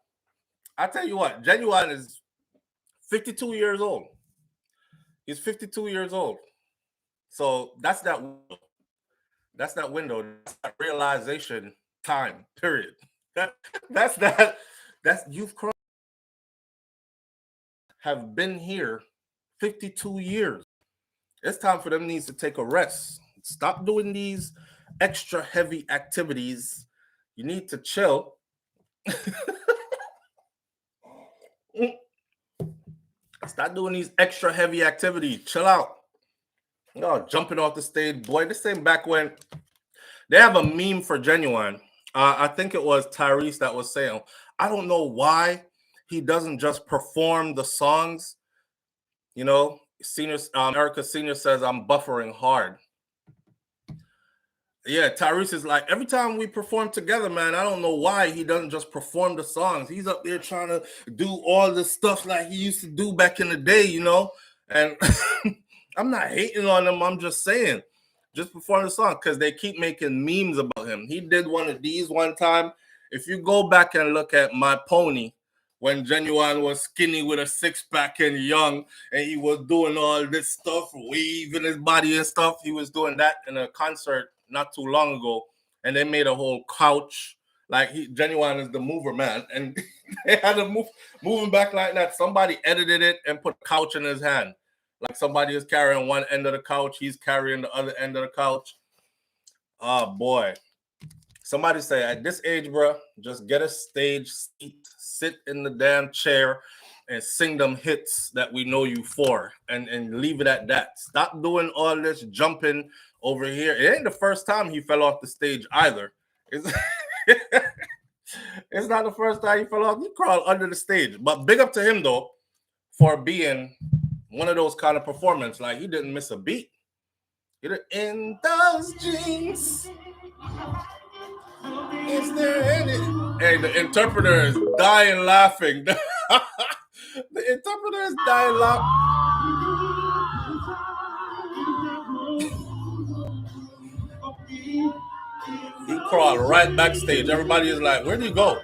Genuine is 52 years old. He's 52 years old. So that's that window. That's that realization time period. That's you've crossed. Have been here 52 years. It's time for them needs to take a rest. Stop doing these extra heavy activities. You need to chill. Stop doing these extra heavy activities. Chill out. Oh, jumping off the stage. Boy, this ain't back when they have a meme for Genuine. I think it was Tyrese that was saying, I don't know why he doesn't just perform the songs You know, Senior Erica Senior says I'm buffering hard. Yeah, Tyrese is like, every time we perform together, man, I don't know why he doesn't just perform the songs. He's up there trying to do all the stuff like he used to do back in the day, you know? And I'm not hating on him. I'm just saying, just perform the song, because they keep making memes about him. He did one of these one time. If you go back and look at My Pony, when Genuine was skinny with a six-pack and young, and he was doing all this stuff, waving his body and stuff, he was doing that in a concert not too long ago, and they made a whole couch. Like, Genuine is the mover, man, and they had to move him back like that. Somebody edited it and put a couch in his hand. Like, somebody is carrying one end of the couch, he's carrying the other end of the couch. Oh, boy. Somebody say, at this age, bro, just get a stage seat, sit in the damn chair, and sing them hits that we know you for, and leave it at that. Stop doing all this jumping over here. It ain't the first time he fell off the stage either. It's, it's not the first time he fell off. He crawled under the stage. But big up to him, though, for being one of those kind of performances. Like, he didn't miss a beat. He did in those jeans. Is there any? Hey, the interpreter is dying laughing. The interpreter is dying laughing. He crawled right backstage. Everybody is like, where'd he go?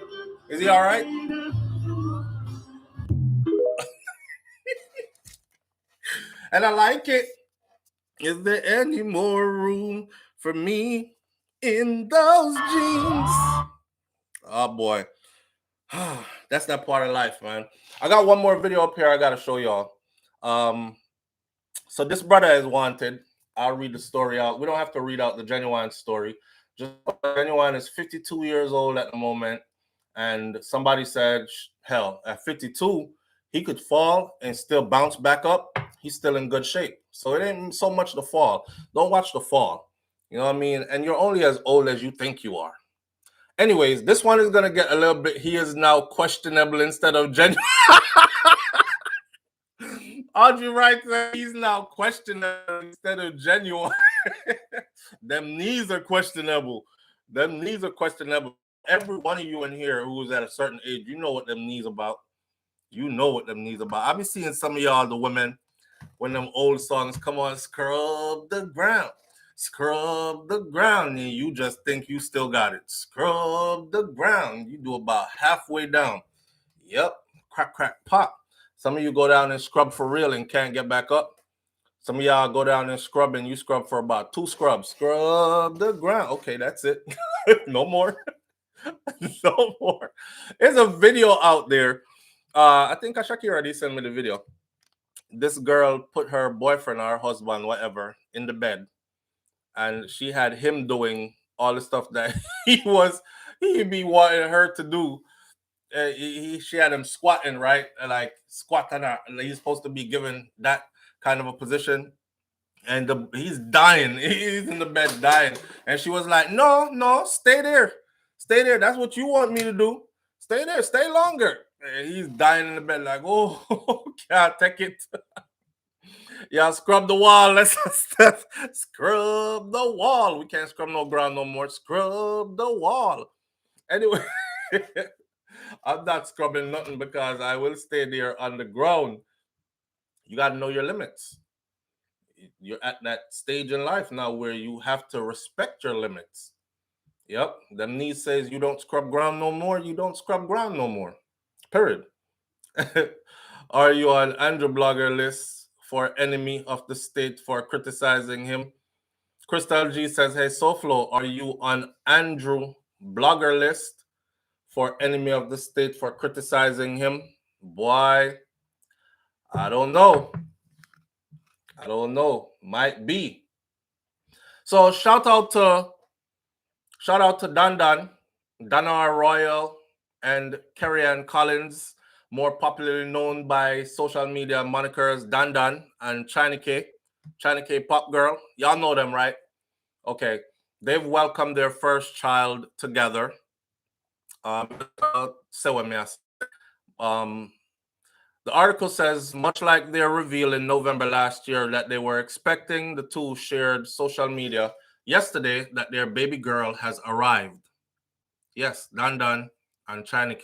Is he all right? And I like it. Is there any more room for me in those jeans? Oh, boy. That's that part of life, man. I got one more video up here I got to show y'all. So this brother is wanted. I'll read the story out. We don't have to read out the Genuine story. Just Genuine is 52 years old at the moment. And somebody said, hell, at 52, he could fall and still bounce back up. He's still in good shape. So it ain't so much the fall. Don't watch the fall. You know what I mean? And you're only as old as you think you are. Anyways, this one is going to get a little bit, he is now questionable instead of Genuine. Audrey Wright said he's now questionable instead of Genuine. Them knees are questionable. Them knees are questionable. Every one of you in here who's at a certain age, you know what them knees about. You know what them knees about. I be seeing some of y'all, the women, when them old songs come on, scrub the ground. Scrub the ground, and you just think you still got it. Scrub the ground. You do about halfway down. Yep. Crack, crack, pop. Some of you go down and scrub for real and can't get back up. Some of y'all go down and scrub, and you scrub for about 2 scrubs. Scrub the ground. Okay, that's it. No more. No more. There's a video out there. I think Ashaki already sent me the video. This girl put her boyfriend or her husband, whatever, in the bed. And she had him doing all the stuff that he'd be wanting her to do. She had him squatting, right? Like squatting. He's supposed to be given that kind of a position. And he's dying. He's in the bed dying. And she was like, no, stay there. Stay there. That's what you want me to do. Stay there. Stay longer. And he's dying in the bed like, oh, can't take it. Yeah, scrub the wall. Let's scrub the wall. We can't scrub no ground no more. Scrub the wall. Anyway, I'm not scrubbing nothing because I will stay there on the ground. You got to know your limits. You're at that stage in life now where you have to respect your limits. Yep. Them knees says you don't scrub ground no more. You don't scrub ground no more. Period. Are you on Andrew Blogger list for enemy of the state for criticizing him? Crystal G says, hey, SouFlo, are you on Andrew Blogger list for enemy of the state for criticizing him? Boy, I don't know. Might be. So shout out to Dana Royal, and Carrie Ann Collins, more popularly known by social media monikers Dan and Chiney K Pop Girl. Y'all know them, right? Okay. They've welcomed their first child together. The The article says, much like their reveal in November last year that they were expecting, the two shared social media yesterday that their baby girl has arrived. Yes, Dan and Chiney.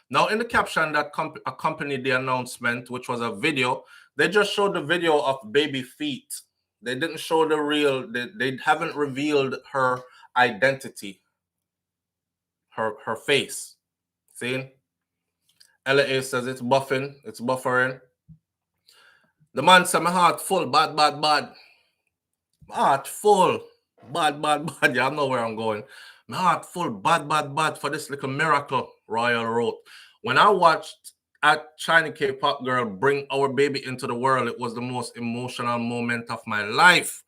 Now, in the caption that accompanied the announcement, which was a video, they just showed the video of baby feet. They didn't show the real, they haven't revealed her identity, her face. See? LA says it's buffering. The man said, my heart full, bad. My heart full, bad. Yeah, I know where I'm going. My heart full, bad for this little miracle, Royal wrote. When I watched at Chiney K-pop girl bring our baby into the world, it was the most emotional moment of my life.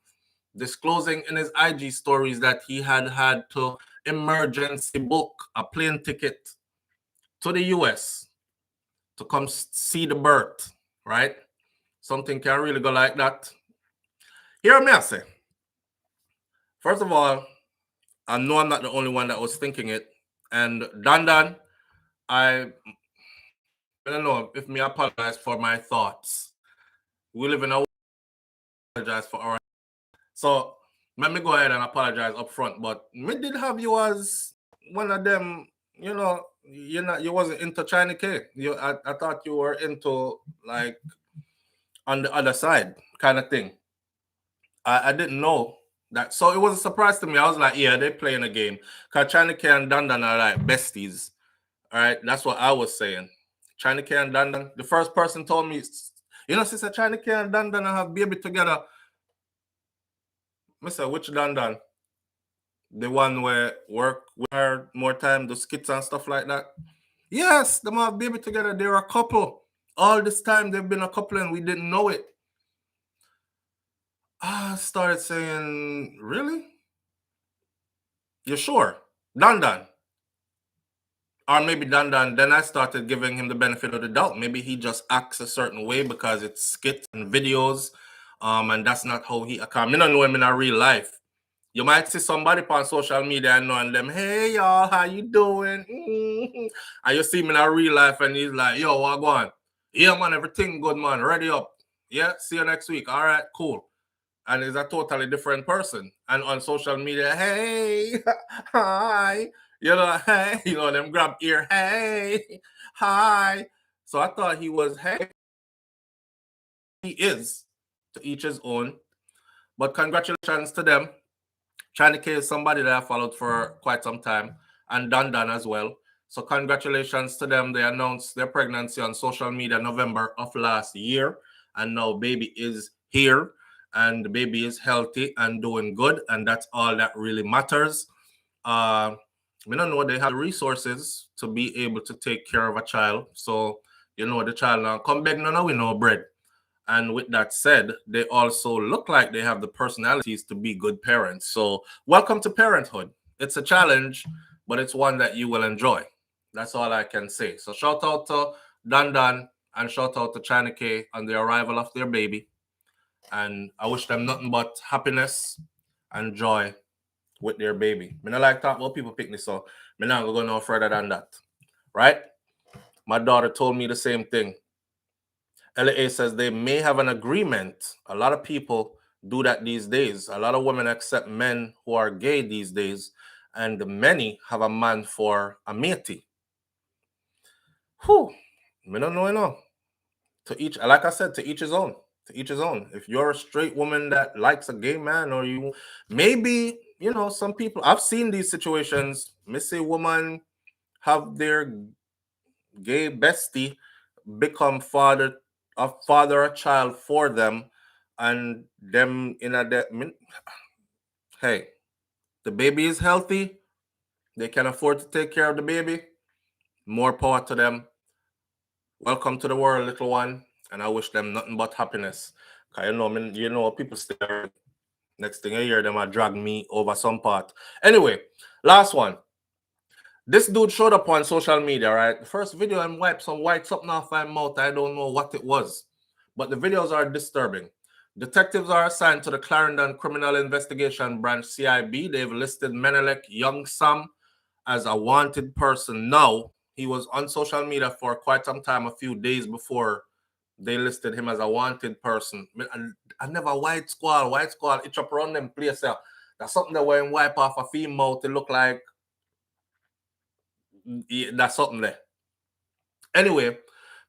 Disclosing in his IG stories that he had to emergency book a plane ticket to the US to come see the birth, right? Something can really go like that. Hear me, I say. First of all, I know I'm not the only one that was thinking it. And Dan, I don't know if me apologize for my thoughts. We live in a world apologize for our. So let me go ahead and apologize up front. But me did have you as one of them, you wasn't into China K. I thought you were into like on the other side kind of thing. I didn't know that. So it was a surprise to me. I was like, yeah, they're playing a game. Because China K and Dan are like besties. All right, that's what I was saying. China K and Dan. The first person told me, sister China K and Dan have baby together. I said, which Dan? The one where work with her more time, the skits and stuff like that. Yes, them have baby together. They're a couple. All this time they've been a couple and we didn't know it. I started saying, really? You sure? Dan. Or maybe Dan. Then I started giving him the benefit of the doubt. Maybe he just acts a certain way because it's skits and videos. And that's not how he acts. I don't know him in a real life. You might see somebody on social media and knowing them, hey y'all, how you doing? Mm-hmm. And you see him in a real life and he's like, yo, what going? Yeah, man, everything good, man. Ready up. Yeah, see you next week. All right, cool. And he's a totally different person. And on social media, hey, hi, hey, them grab ear, hey, hi. So I thought he was, hey, he is, to each his own. But congratulations to them. Chiney K is somebody that I followed for quite some time, and Dan as well. So congratulations to them. They announced their pregnancy on social media November of last year, and now baby is here, and the baby is healthy and doing good, and that's all that really matters. We don't know they have the resources to be able to take care of a child. So the child now come back now with no bread. And with that said, they also look like they have the personalities to be good parents. So welcome to parenthood. It's a challenge, but it's one that you will enjoy. That's all I can say. So shout out to Dan and shout out to China K on the arrival of their baby. And I wish them nothing but happiness and joy with their baby. I don't like talk about people picnic, so I'm not going to go no further than that. Right? My daughter told me the same thing. LA says they may have an agreement. A lot of people do that these days. A lot of women accept men who are gay these days, and many have a man for a matey. Whew. I don't know. To each, like I said, to each his own. To each his own. If you're a straight woman that likes a gay man, or you maybe, some people, I've seen these situations. Missy woman have their gay bestie become a child for them, and them hey, the baby is healthy, they can afford to take care of the baby, more power to them. Welcome to the world, little one, and I wish them nothing but happiness. Cause people stay next thing I hear them are drag me over some part. Anyway, last one. This dude showed up on social media, right? The first video, and wiped some white something off my mouth. I don't know what it was, but the videos are disturbing. Detectives are assigned to the Clarendon Criminal Investigation Branch, CIB. They've listed Menelek Young Sam as a wanted person. Now, he was on social media for quite some time, a few days before they listed him as a wanted person. I never white squall, it's up around them place. That's something that when wipe off a female to look like that's something there. Anyway,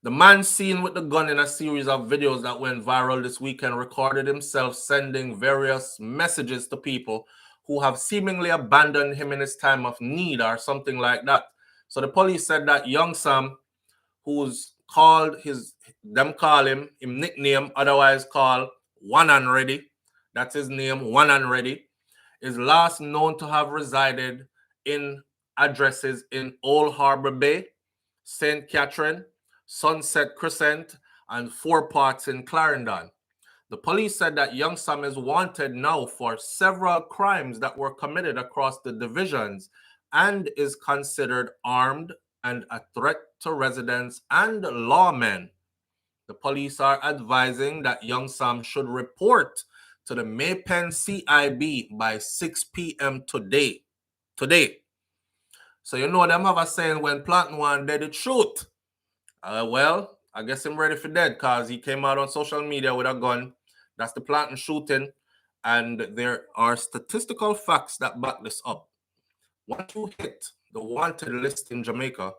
the man seen with the gun in a series of videos that went viral this weekend recorded himself sending various messages to people who have seemingly abandoned him in his time of need or something like that. So the police said that young Sam, who's called them call him nickname, otherwise called One and Ready. That's his name, One and Ready, is last known to have resided in addresses in Old Harbor Bay, St. Catherine, Sunset Crescent, and Four Parts in Clarendon. The police said that young Sam is wanted now for several crimes that were committed across the divisions and is considered armed and a threat to residents and lawmen. The police are advising that young Sam should report to the Maypen CIB by 6 p.m. today. So you know them have a saying, when planting one dead, it shoot. Well, I guess I'm ready for dead because he came out on social media with a gun. That's the planting shooting. And there are statistical facts that back this up. Once you hit the wanted list in Jamaica,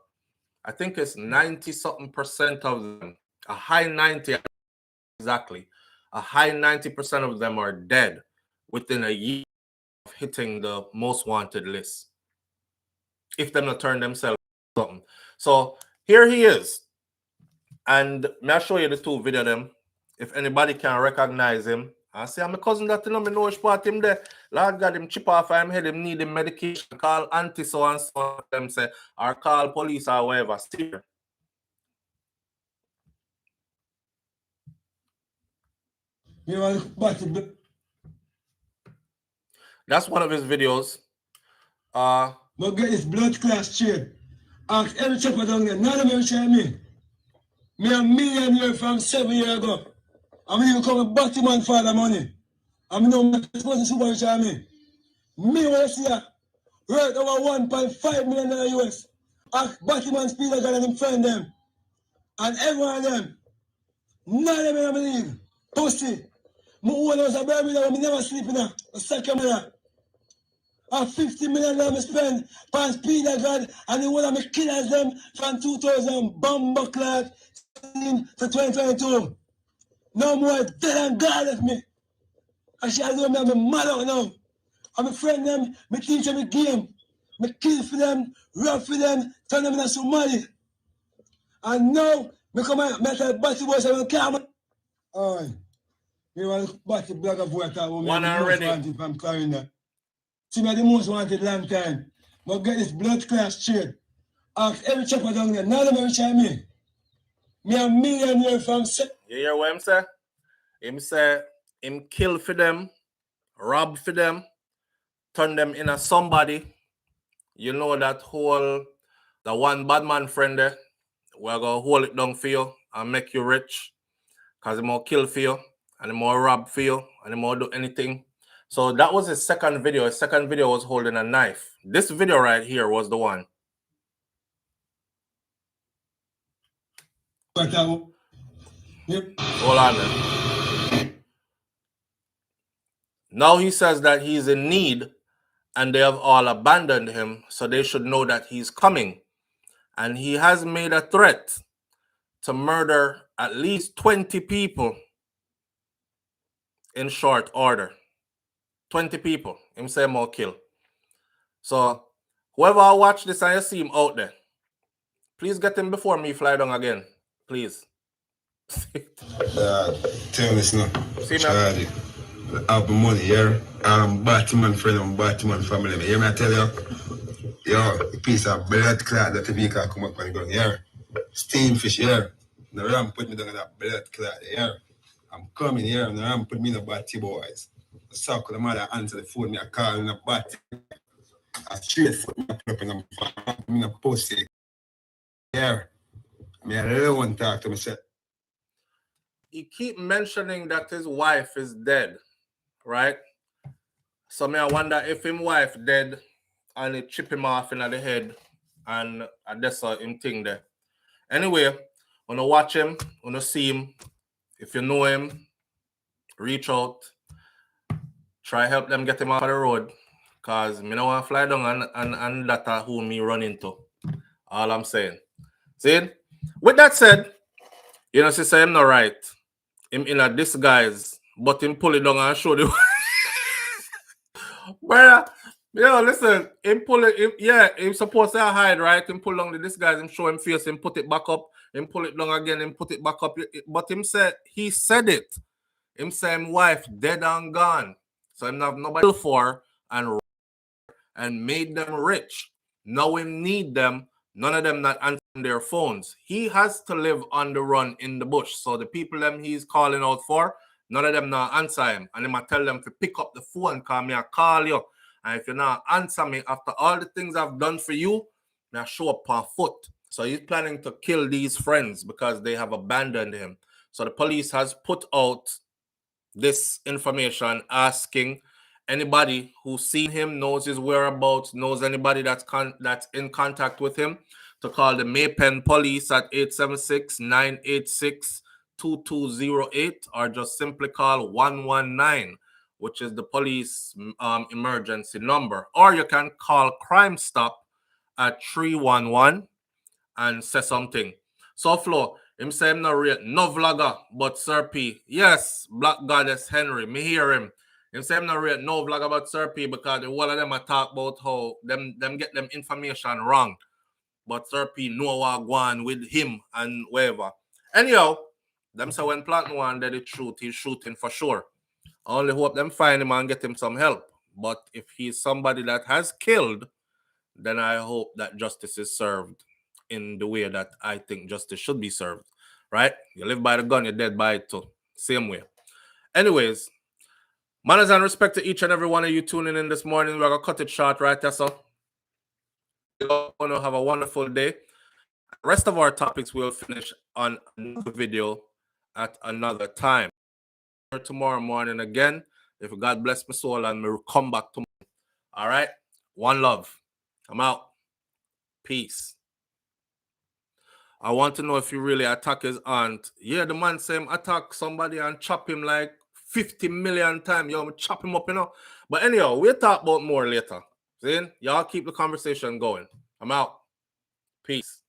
I think it's 90-something% of them, a high 90, exactly, a high 90% of them are dead within a year of hitting the most wanted list, if them not turn themselves something. So here he is. And I'll show you the two video them. If anybody can recognize him. I say, I'm a cousin that you know me know which part him there. Lord God, him chip off him head, him need him medication. Call auntie so and so them say, or call police or whatever. See here. That's one of his videos. But get this blood class straight. Ask every chopper down there, none of them share me. Me a millionaire from 7 years ago. I'm even coming back to man for the money. I'm no man supposed to super share me. Me when I see her, worth over 1.5 million US. Ask Batman Speeder God and him friend them. And every one of them. None of them I believe. Pussy. My own house a baby that I never sleep in a second minute. And 50 million I spend on Speeder God and the one of me killers them from 2000 bomber clock to 2022. No more dead and God left me. I shall do me, I'm mad out now. I'm a friend them, me teach them a game. Me kill for them, rob for them, turn them into Somali. And now, me come and me tell Batty boys I will come. Alright. You want to Batty blog of what I want me the most wanted from Clarendon. See me the most wanted long time. But get this blood class straight. Ask every chopper down there, none of them share me. Me a millionaire from You hear what him say? Him say, him kill for them, rob for them, turn them into somebody. You know that whole, the one bad man friend there, we're going to hold it down for you and make you rich. Because he more kill for you, and he more rob for you, and he more do anything. So that was his second video. His second video was holding a knife. This video right here was the one. Hold on, man. Now he says that he's in need and they have all abandoned him, so they should know that he's coming. And he has made a threat to murder at least 20 people in short order. 20 people. Him say more kill. So whoever watch this and you see him out there, please get him before me fly down again. Please. Tell this now. See Charlie, I have money here. I'm Batman friend, I'm Batman family. You hear me tell you? Yo, a piece of blood clot that the vehicle come up and go here. Steam fish here. The ram put me down in that blood clot here. I'm coming here and the ram put me in the batty boys. I suck the mother answer the phone, me I call in the batty. I straight foot me up and I'm in a pussy. Here. Me I really want to talk to myself. He keep mentioning that his wife is dead, right? So me I wonder if his wife dead and it chip him off in the head and that's him thing there. Anyway, Wanna watch him, wanna see him. If you know him, reach out. Try help them get him off the road. Cause me no want to fly down and that who me run into. All I'm saying. See? With that said, you know, say him not right. Him in a disguise, but him pull it down and show the brother. You know, listen, him pull it, him supposed to hide, right? Him pull down the disguise, him show him face, him put it back up, him pull it down again, him put it back up. But him said, he said it. Him say him wife dead and gone. So him have nobody for and made them rich. Now him need them. None of them not answering their phones. He has to live on the run in the bush. So the people them he's calling out for, none of them not answer him. And him I tell them to pick up the phone, call me, I call you. And if you not answer me after all the things I've done for you, I show up on foot. So he's planning to kill these friends because they have abandoned him. So the police has put out this information asking anybody who's seen him, knows his whereabouts, knows anybody that's in contact with him, to call the Maypen police at 876-986-2208 or just simply call 119, which is the police emergency number. Or you can call Crime Stop at 311 and say something. SouFlo, him say him not rate no vlogger, but Sir P. Yes, Black Goddess Henry, me hear him. Him say him not rate no vlogger about Sir P because the one of them I talk about how them get them information wrong. But Sir P know what go on with him and whatever. Anyhow, them say when Platinum one that the truth, he's shooting for sure. I only hope them find him and get him some help. But if he's somebody that has killed, then I hope that justice is served in the way that I think justice should be served, right? You live by the gun, you're dead by it too. Same way. Anyways, manners and respect to each and every one of you tuning in this morning. We're going to cut it short right there, so. You're going to have a wonderful day. The rest of our topics we'll finish on another video at another time. Tomorrow morning again, if God bless my soul and we'll come back tomorrow. All right? One love. I'm out. Peace. I want to know if you really attack his aunt. Yeah, the man say him attack somebody and chop him like 50 million times. Yo, chop him up, you know. But anyhow, we'll talk about more later. See? Y'all keep the conversation going. I'm out. Peace.